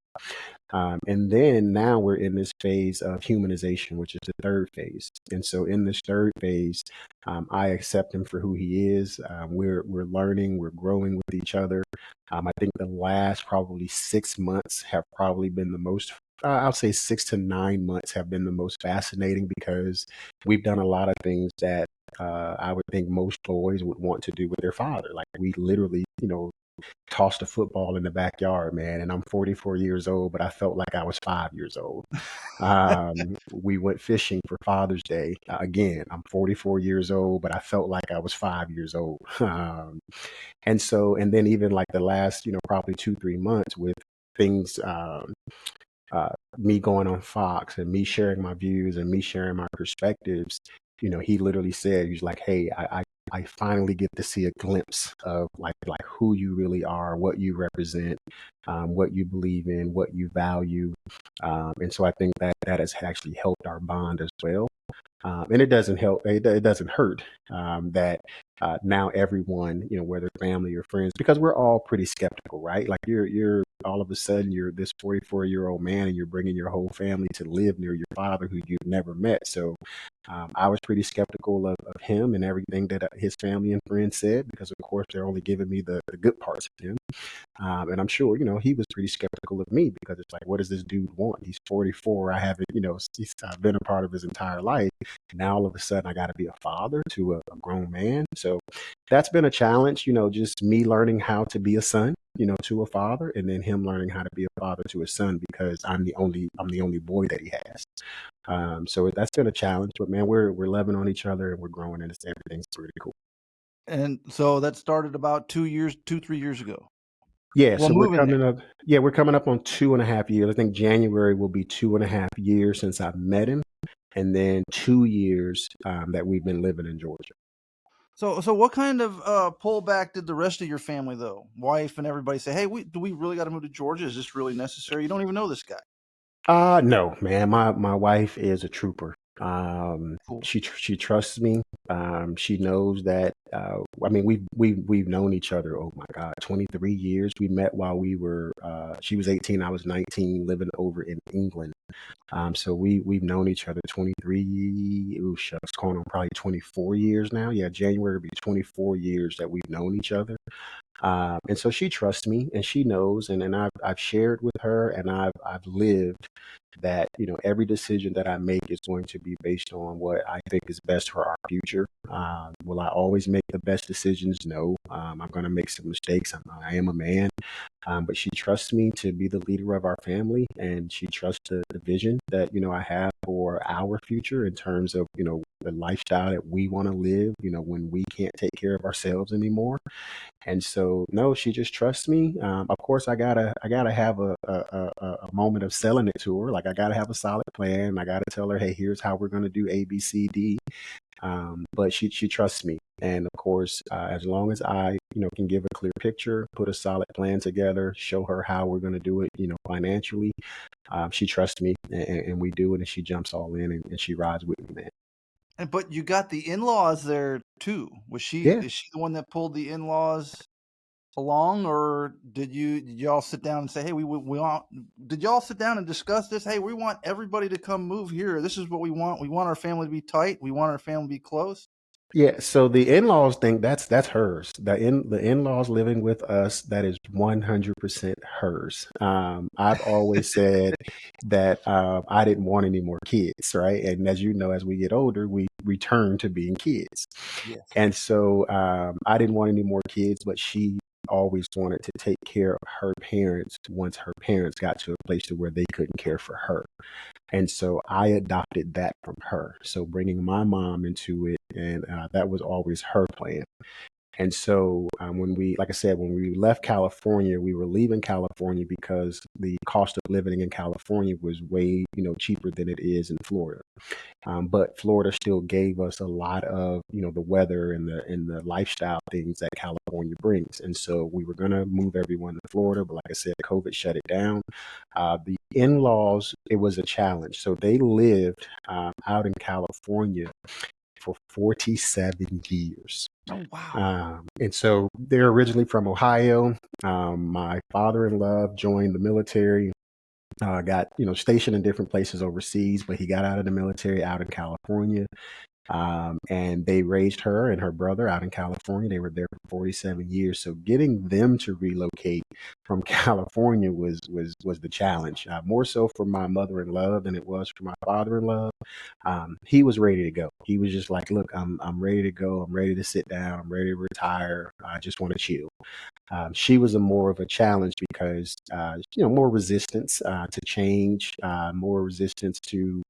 And then now we're in this phase of humanization, which is the third phase. And so in this third phase, I accept him for who he is. We're learning, we're growing with each other. I think the last probably 6 months have probably been the most. I'll say 6 to 9 months have been the most fascinating, because we've done a lot of things that I would think most boys would want to do with their father. Like, we literally, tossed a football in the backyard, man. And I'm 44 years old, but I felt like I was 5 years old. We went fishing for Father's Day. Again, I'm 44 years old, but I felt like I was 5 years old. And then even like the last, probably 2, 3 months with things, me going on Fox and me sharing my views and me sharing my perspectives, he literally said, he's like, hey, I finally get to see a glimpse of like who you really are, what you represent, what you believe in, what you value. And so I think that has actually helped our bond as well. And it doesn't help, it doesn't hurt that now everyone, whether family or friends, because we're all pretty skeptical, right? Like you're all of a sudden you're this 44-year-old man and you're bringing your whole family to live near your father who you've never met. So I was pretty skeptical of him and everything that his family and friends said, because of course they're only giving me the good parts of him. And I'm sure, he was pretty skeptical of me, because it's like, what does this dude want? He's 44. I haven't, I've been a part of his entire life. Now all of a sudden I got to be a father to a grown man. So that's been a challenge, just me learning how to be a son, to a father, and then him learning how to be a father to a son, because I'm the only boy that he has. So that's been a challenge, but man, we're loving on each other and we're growing, and everything's pretty cool. And so that started about 3 years ago. Yeah, Well, so we're moving coming there. up. Yeah, we're coming up on 2.5 years. I think January will be 2.5 years since I met him, and then 2 years that we've been living in Georgia. So what kind of pullback did the rest of your family, though, wife and everybody, say? Hey, do we really got to move to Georgia? Is this really necessary? You don't even know this guy. No, man. My wife is a trooper. Cool. She trusts me. She knows that. I mean, we've known each other. Oh my God, 23 years. We met while we were. She was 18, I was 19, living over in England. So we've known each other 23. Ooh, shucks, going on probably 24 years now. Yeah, January will be 24 years that we've known each other. And so she trusts me, and she knows, and I've shared with her, and I've lived that, every decision that I make is going to be based on what I think is best for our future. Will I always make the best decisions? No. I'm going to make some mistakes. I am a man. But she trusts me to be the leader of our family, and she trusts the vision that, I have for our future in terms of, the lifestyle that we want to live, when we can't take care of ourselves anymore. And so, no, she just trusts me. Of course, I gotta have a moment of selling it to her. Like I gotta have a solid plan. I gotta tell her, hey, here's how we're gonna do A, B, C, D. But she trusts me, and of course, as long as I, can give a clear picture, put a solid plan together, show her how we're gonna do it, financially. She trusts me, and we do it, and she jumps all in, and she rides with me, man. But you got the in-laws there too. Yeah. Is she the one that pulled the in-laws along, or did y'all sit down and say, hey, we want? Did y'all sit down and discuss this? Hey, we want everybody to come move here. This is what we want. We want our family to be tight. We want our family to be close. Yeah, so the in-laws thing, that's hers. The in-laws living with us, that is 100% hers. I've always said that I didn't want any more kids, right? And as you know, as we get older, we return to being kids. Yes. And so I didn't want any more kids, but she always wanted to take care of her parents once her parents got to a place to where they couldn't care for her. And so I adopted that from her. So bringing my mom into it, and that was always her plan. And so like I said, when we left California, we were leaving California because the cost of living in California was way, cheaper than it is in Florida. But Florida still gave us a lot of, the weather and the lifestyle things that California brings. And so we were going to move everyone to Florida. But like I said, COVID shut it down. The in-laws, it was a challenge. So they lived out in California for 47 years. Oh, wow. And so they're originally from Ohio. My father-in-law joined the military, got, stationed in different places overseas, but he got out of the military out in California. And they raised her and her brother out in California. They were there for 47 years. So getting them to relocate from California was the challenge. More so for my mother-in-law than it was for my father-in-law. He was ready to go. He was just like, "Look, I'm ready to go. I'm ready to sit down. I'm ready to retire. I just want to chill." She was a more of a challenge because more resistance to change, more resistance to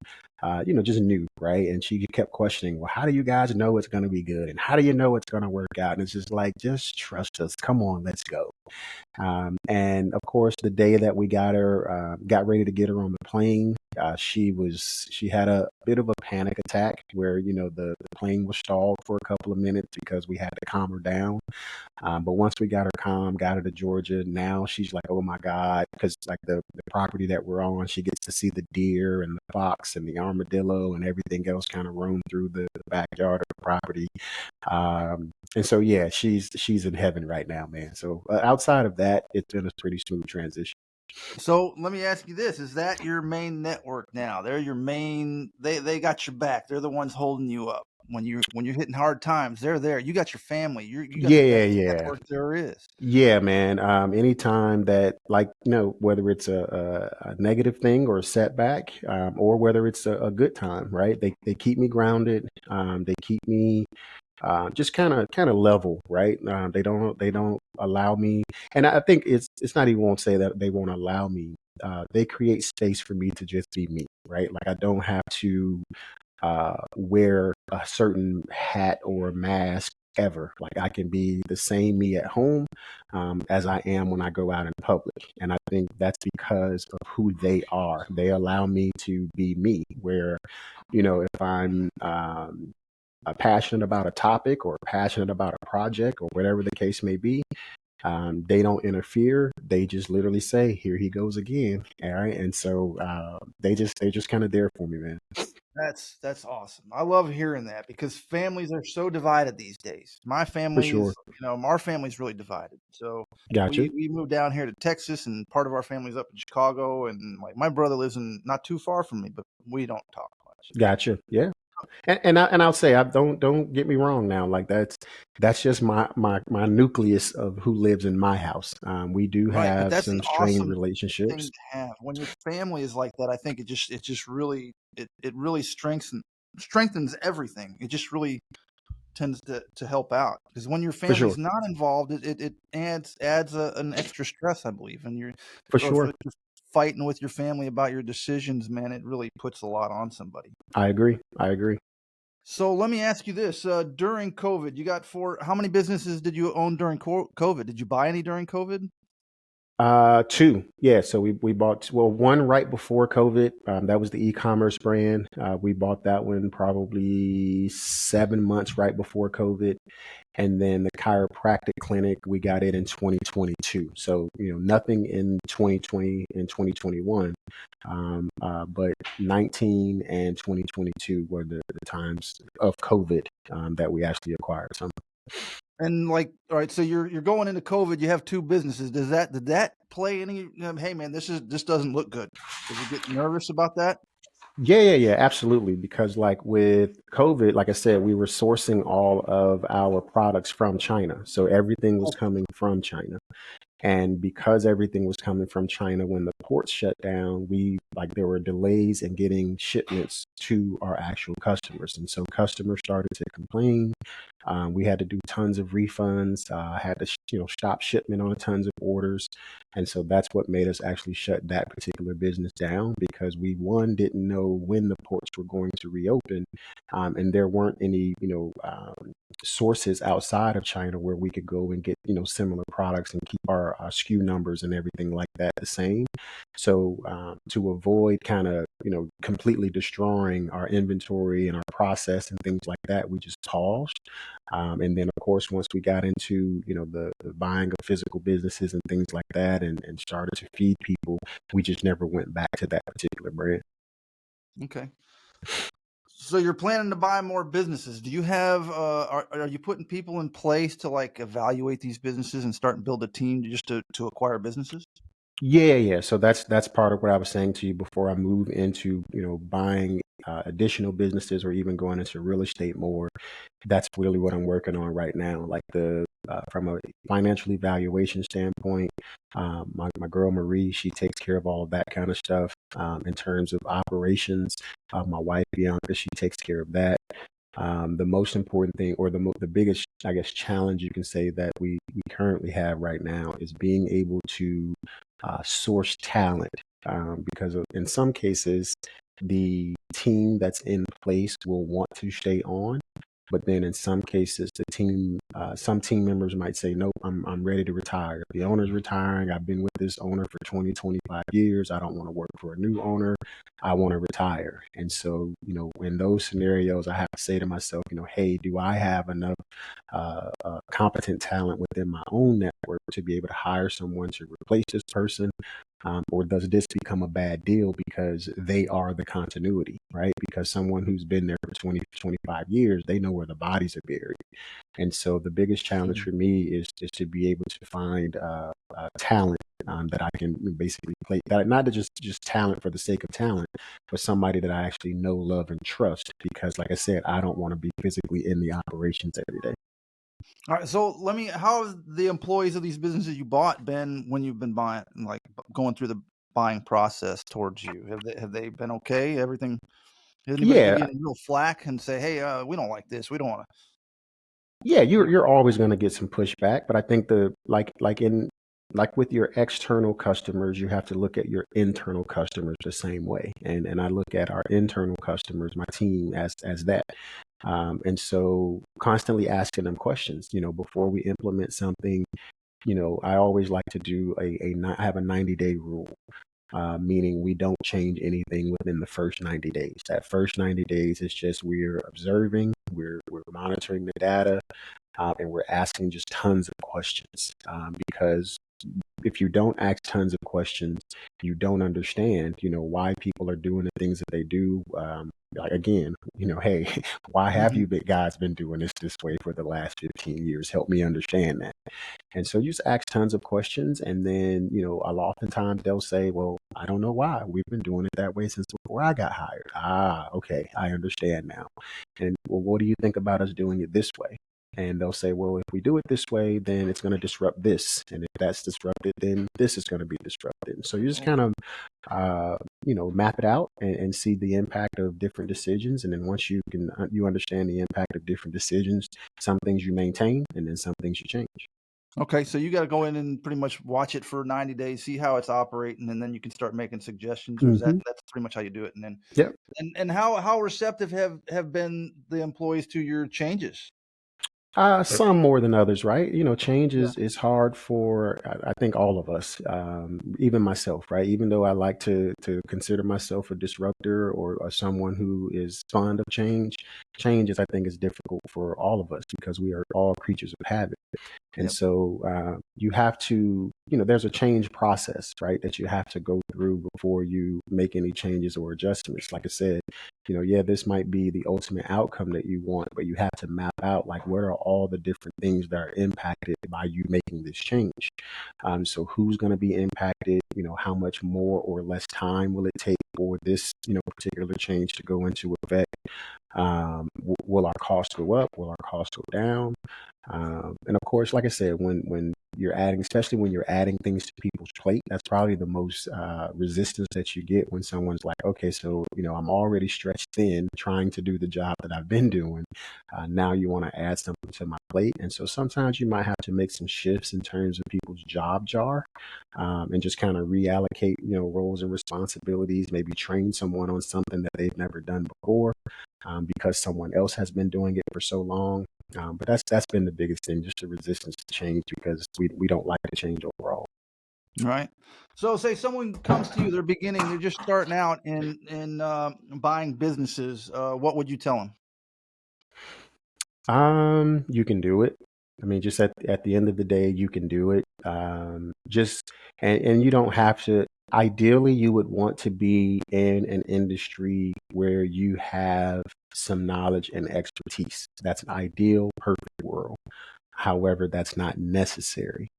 just new, right? And she kept questioning, well, how do you guys know it's going to be good, and how do you know it's going to work out? And it's just like, just trust us. Come on, let's go. And of course, the day that we got ready to get her on the plane, she had a bit of a panic attack where, the plane was stalled for a couple of minutes because we had to calm her down. But once we got her calm, got her to Georgia, now she's like, oh my God, because like the property that we're on, she gets to see the deer and the fox and the armadillo and everything else kind of roam through the backyard of the property. And so, yeah, she's in heaven right now, man. So outside of that, it's been a pretty smooth transition. So let me ask you this: is that your main network now? They're your main. They got your back. They're the ones holding you up when you're hitting hard times. They're there. You got your family. You got the Yeah, best yeah. network there is. Yeah, man. Anytime that, like, whether it's a negative thing or a setback, or whether it's a good time, right? They keep me grounded. They keep me just kind of level, right? They don't allow me, and I think it's not even won't say that they won't allow me. They create space for me to just be me, right? Like I don't have to wear a certain hat or mask ever. Like I can be the same me at home as I am when I go out in public. And I think that's because of who they are. They allow me to be me, where, if I'm passionate about a topic or passionate about a project or whatever the case may be, they don't interfere. They just literally say, "Here he goes again." All right, and so they're just kind of there for me, man. That's awesome. I love hearing that because families are so divided these days. My For family sure. is, our family's really divided. So Gotcha. we moved down here to Texas, and part of our family's up in Chicago, and like my brother lives in not too far from me, but we don't talk much. Gotcha. Yeah. And I'll say, I don't get me wrong now. Like that's just my nucleus of who lives in my house. We do Right, but have that's an some strained awesome thing relationships. to have. When your family is like that, I think it just really it really strengthens everything. It just really tends to help out because when your For sure. family's not involved, it adds an extra stress, I believe. And you're For or if sure. you're fighting with your family about your decisions, man, it really puts a lot on somebody. I agree. I agree. So let me ask you this: during COVID, you got how many businesses did you own during COVID? Did you buy any during COVID? Two. Yeah. So we bought, well, one right before COVID. That was the e-commerce brand. We bought that one probably 7 months right before COVID. And then the chiropractic clinic, we got it in 2022. So, nothing in 2020 and 2021. But 19 and 2022 were the times of COVID that we actually acquired some. And like, all right, so you're going into COVID. You have two businesses. Did that play any? Hey, man, this doesn't look good. Did you get nervous about that? Yeah, absolutely. Because like with COVID, like I said, we were sourcing all of our products from China. So everything was coming from China. And because everything was coming from China, when the ports shut down, there were delays in getting shipments to our actual customers. And so customers started to complain. We had to do tons of refunds, had to, stop shipment on tons of orders. And so that's what made us actually shut that particular business down, because we, one, didn't know when the ports were going to reopen. And there weren't any, sources outside of China where we could go and get, similar products and keep our SKU numbers and everything like that the same. So to avoid kind of, completely destroying our inventory and our process and things like that, we just paused. And then, of course, once we got into, the buying of physical businesses and things like that, and started to feed people, we just never went back to that particular brand. Okay. So you're planning to buy more businesses. Do you have are you putting people in place to like evaluate these businesses and start and build a team to acquire businesses? Yeah. So that's part of what I was saying to you before I move into, buying additional businesses or even going into real estate more. That's really what I'm working on right now. Like from a financial evaluation standpoint, my girl Marie, she takes care of all of that kind of stuff. In terms of operations, my wife Bianca, she takes care of that. The most important thing, or the biggest, I guess, challenge you can say that we currently have right now is being able to source talent. Because in some cases, the team that's in place will want to stay on, but then in some cases, some team members might say, "Nope, I'm ready to retire. The owner's retiring. I've been with this owner for 20, 25 years. I don't want to work for a new owner. I want to retire." And so, in those scenarios, I have to say to myself, hey, do I have enough competent talent within my own network to be able to hire someone to replace this person? Or does this become a bad deal because they are the continuity, right? Because someone who's been there for 20, 25 years, they know where the bodies are buried. And so the biggest challenge for me is to be able to find talent that I can basically play, not to just talent for the sake of talent, but somebody that I actually know, love, and trust. Because like I said, I don't want to be physically in the operations every day. All right. So how have the employees of these businesses you bought been when you've been buying, like going through the buying process towards you? Have they been okay? Everything? Does anybody give you Yeah, any real flack and say, "Hey, we don't like this. We don't want to." yeah, you're always going to get some pushback, but I think like with your external customers, you have to look at your internal customers the same way. And I look at our internal customers, my team, as that. And so constantly asking them questions, before we implement something. I always like to do I have a 90-day rule. Meaning we don't change anything within the first 90 days. That first 90 days is just we're observing, we're monitoring the data, and we're asking just tons of questions. Because if you don't ask tons of questions, you don't understand, why people are doing the things that they do. Like again, hey, why have Mhm. you guys been doing this way for the last 15 years? Help me understand that. And so you just ask tons of questions, and then a lot oftentimes they'll say, "Well, I don't know why. We've been doing it that way since before I got hired." Ah, okay, I understand now. And well, what do you think about us doing it this way? And they'll say, "Well, if we do it this way, then it's going to disrupt this, and if that's disrupted, then this is going to be disrupted." And so you just kind of map it out and see the impact of different decisions. And then once you understand the impact of different decisions, some things you maintain, and then some things you change. Okay, so you got to go in and pretty much watch it for 90 days, see how it's operating, and then you can start making suggestions. Or is Hmm. that's pretty much how you do it? And then Yep. and how receptive have been the employees to your changes? Some more than others, right? Change Yeah. is hard for I think all of us, even myself, right? Even though I like to consider myself a disruptor or someone who is fond of change, change is I think is difficult for all of us because we are all creatures of habit. And Yep. so you have to, there's a change process, right, that you have to go through before you make any changes or adjustments. Like I said, yeah, this might be the ultimate outcome that you want, but you have to map out like what are all the different things that are impacted by you making this change. So who's going to be impacted? How much more or less time will it take for this, particular change to go into effect? Will our costs go up? Will our costs go down? And of course, like I said, when you're adding, especially when you're adding things to people's plate, that's probably the most resistance that you get when someone's like, okay, so I'm already stretched thin trying to do the job that I've been doing. Now you want to add something to my plate, and so sometimes you might have to make some shifts in terms of people's job jar, and just kind of reallocate, roles and responsibilities. Maybe train someone on something that they've never done before because someone else has been doing it for so long. But that's been the biggest thing, just the resistance to change because we don't like to change overall. Right. So, say someone comes to you, they're beginning, they're just starting out in buying businesses. What would you tell them? You can do it. I mean, just at the end of the day, you can do it. Just and you don't have to. Ideally, you would want to be in an industry where you have some knowledge and expertise. That's an ideal, perfect world. However, that's not necessary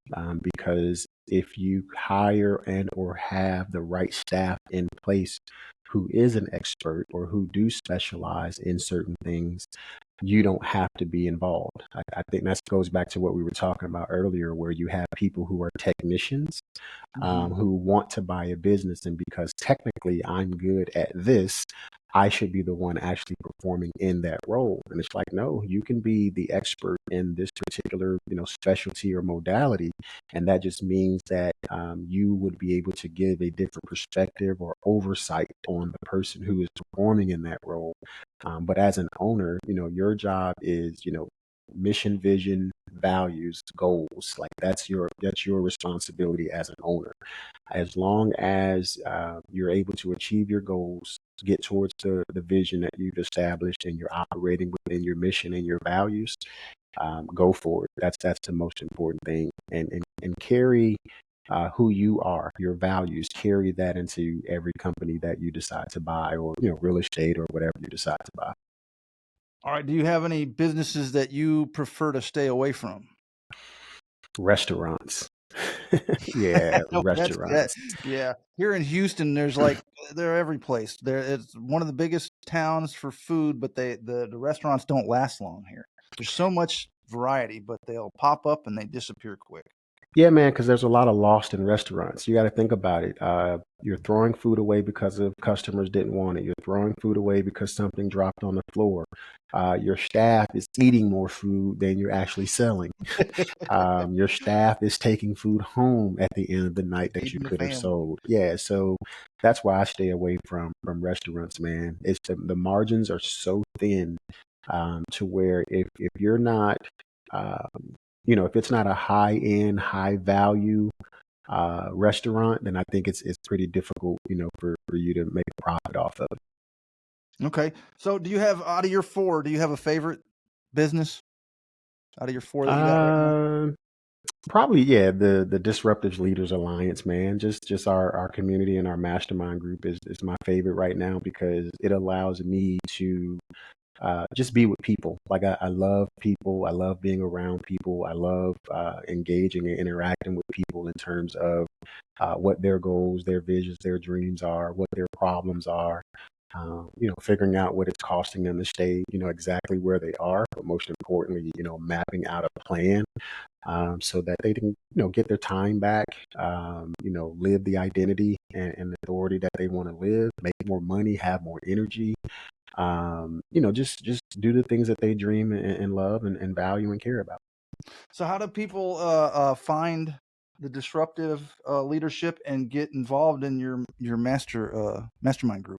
because if you hire and or have the right staff in place, who is an expert or who do specialize in certain things, you don't have to be involved. I think that goes back to what we were talking about earlier, where you have people who are technicians who want to buy a business. And because technically I'm good at this, I should be the one actually performing in that role. And it's like, no, you can be the expert in this particular, specialty or modality. And that just means that you would be able to give a different perspective or oversight on the person who is performing in that role. But as an owner, your job is, mission, vision, values, goals. Like that's your responsibility as an owner. As long as you're able to achieve your goals, get towards the vision that you've established, and you're operating within your mission and your values, go for it. That's the most important thing. And carry who you are, your values, carry that into every company that you decide to buy, or real estate or whatever you decide to buy. All right. Do you have any businesses that you prefer to stay away from? Restaurants. Yeah, restaurants. Yeah. Here in Houston, they're every place. It's one of the biggest towns for food, but the restaurants don't last long here. There's so much variety, but they'll pop up and they disappear quick. Yeah, man, because there's a lot of lost in restaurants. You got to think about it. You're throwing food away because of customers didn't want it. You're throwing food away because something dropped on the floor. Your staff is eating more food than you're actually selling. Your staff is taking food home at the end of the night that you Feeding the could have family. sold. Yeah, so that's why I stay away from restaurants, man. It's the margins are so thin to where if you're not if it's not a high end, high value restaurant, then I think it's pretty difficult, for you to make a profit off of it. Okay. So out of your four, do you have a favorite business out of your four that you got right now? Probably, yeah, the Disruptive Leaders Alliance, man. Just our community and our mastermind group is my favorite right now, because it allows me to just be with people. Like I love people. I love being around people. I love engaging and interacting with people in terms of what their goals, their visions, their dreams are, what their problems are. Figuring out what it's costing them to stay, exactly where they are, but most importantly, mapping out a plan so that they can, get their time back, live the identity and authority that they want to live, make more money, have more energy, just do the things that they dream and love and value and care about. So how do people find the disruptive leadership and get involved in your mastermind group?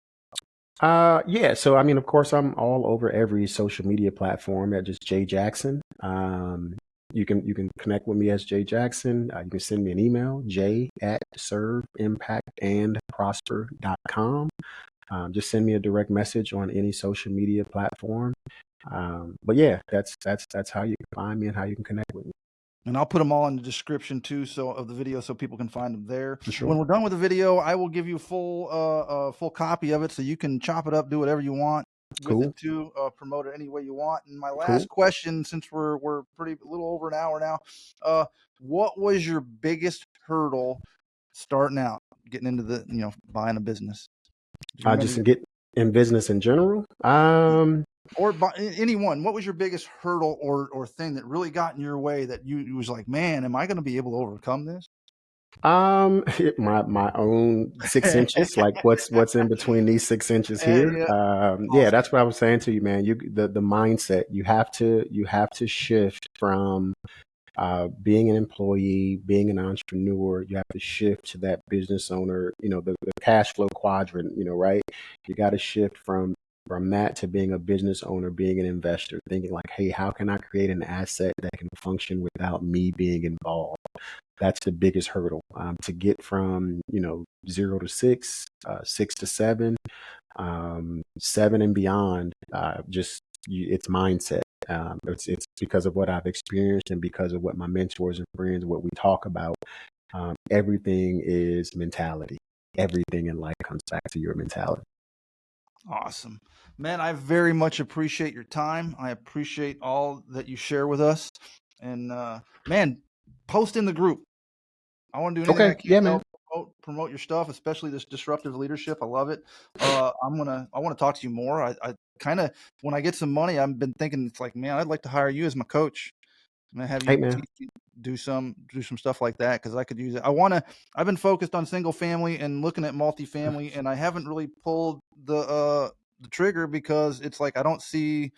Yeah. So, I mean, of course, I'm all over every social media platform at just Jay Jackson. You can connect with me as Jay Jackson. You can send me an email, jay@serveimpactandprosper.com. Just send me a direct message on any social media platform. But yeah, that's how you can find me and how you can connect with me. And I'll put them all in the description too, of the video, so people can find them there. For sure. When we're done with the video, I will give you a full copy of it, so you can chop it up, do whatever you want with Cool. it too, promote it any way you want. And my last question, since we're a little over an hour now, what was your biggest hurdle starting out, getting into buying a business? Just get in business in general. Or by anyone, what was your biggest hurdle or thing that really got in your way that you was like, man, am I going to be able to overcome this? My own 6 inches, like what's in between these 6 inches here. Yeah. Yeah, that's what I was saying to you, man. The mindset, you have to shift from being an employee, being an entrepreneur. You have to shift to that business owner, the cash flow quadrant, right? You got to shift from that to being a business owner, being an investor, thinking like, hey, how can I create an asset that can function without me being involved? That's the biggest hurdle, to get from 0 to 6, 6 to 7, 7 and beyond. It's mindset. It's because of what I've experienced and because of what my mentors and friends, what we talk about. Everything is mentality. Everything in life comes back to your mentality. Awesome, man. I very much appreciate your time. I appreciate all that you share with us, and man, post in the group. I want to do anything I can to help promote your stuff, especially this disruptive leadership. I love it. I want to talk to you more. I kind of, when I get some money, I've been thinking, it's like, man, I'd like to hire you as my coach. I'm gonna have you Hey, man. teach me, do some stuff like that, because I could use it. I've been focused on single family and looking at multifamily, and I haven't really pulled the trigger because it's like I don't see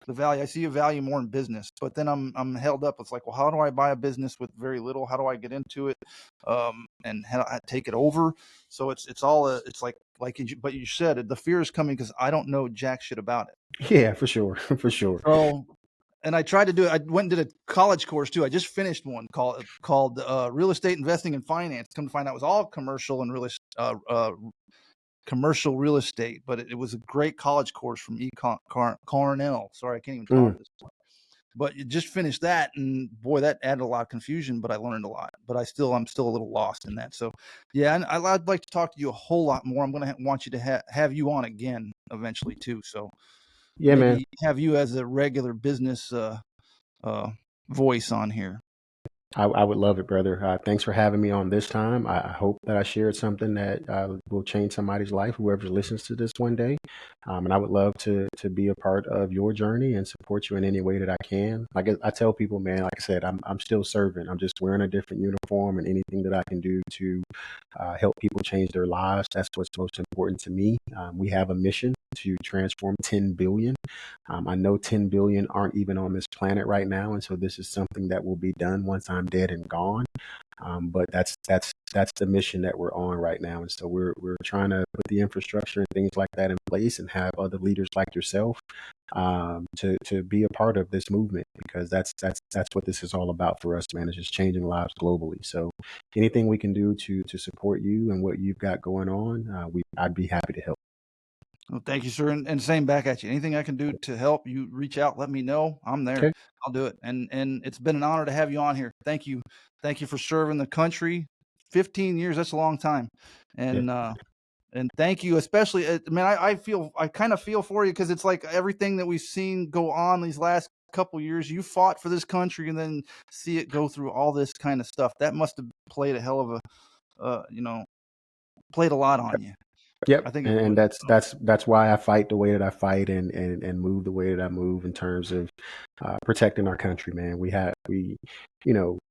the value. I see a value more in business, but then I'm held up. It's like, well, how do I buy a business with very little? How do I get into it, and how do I take it over? So it's all it's like but you said the fear is coming because I don't know jack shit about it. Yeah, for sure. For sure. So, and I tried to do it. I went and did a college course too. I just finished one called Real Estate Investing and Finance. Come to find out, it was all commercial and commercial real estate, but it was a great college course from Cornell. Sorry, I can't even talk this point. But you just finished that, and boy, that added a lot of confusion. But I learned a lot. But I'm still a little lost in that. So, yeah, and I'd like to talk to you a whole lot more. I'm going to want you to have you on again eventually too. So Yeah, man. maybe have you as a regular business voice on here. I would love it, brother. Thanks for having me on this time. I hope that I shared something that will change somebody's life, whoever listens to this one day. And I would love to be a part of your journey and support you in any way that I can. Like I tell people, man, like I said, I'm still serving. I'm just wearing a different uniform, and anything that I can do to help people change their lives, that's what's most important to me. We have a mission to transform 10 billion. I know 10 billion aren't even on this planet right now, and so this is something that will be done once I'm dead and gone. But that's the mission that we're on right now, and so we're trying to put the infrastructure and things like that in place, and have other leaders like yourself to be a part of this movement, because that's what this is all about for us, man. It's just changing lives globally. So anything we can do to support you and what you've got going on, I'd be happy to help. Well, thank you, sir. And same back at you. Anything I can do to help you, reach out, let me know. I'm there. Okay. I'll do it. And it's been an honor to have you on here. Thank you. Thank you for serving the country. 15 years, that's a long time. And Yeah. and thank you, especially, man, I kind of feel for you, because it's like everything that we've seen go on these last couple years. You fought for this country, and then see it go through all this kind of stuff. That must have played a hell of played a lot on you. Yep, I think it and would. that's why I fight the way that I fight, and move the way that I move in terms of protecting our country, man.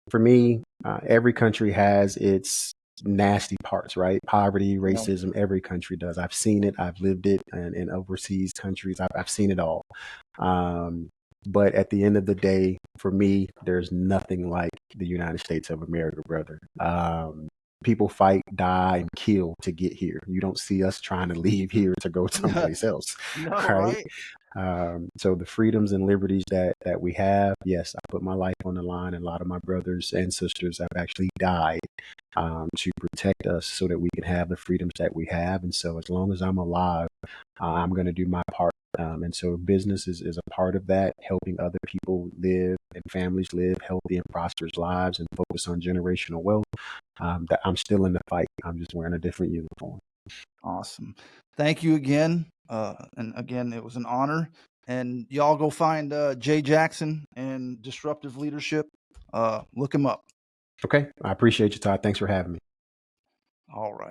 For me, every country has its nasty parts, right? Poverty, racism, every country does. I've seen it, I've lived it, and in overseas countries, I've seen it all. But at the end of the day, for me, there's nothing like the United States of America, brother. People fight, die, and kill to get here. You don't see us trying to leave here to go someplace else, No, right? right? So the freedoms and liberties that we have, yes, I put my life on the line, and a lot of my brothers and sisters have actually died to protect us so that we can have the freedoms that we have. And so as long as I'm alive, I'm going to do my part. And so business is a part of that, helping other people live and families live healthy and prosperous lives, and focus on generational wealth. That I'm still in the fight. I'm just wearing a different uniform. Awesome. Thank you again. And again, it was an honor. And y'all go find Jay Jackson and Disruptive Leadership. Look him up. Okay. I appreciate you, Todd. Thanks for having me. All right.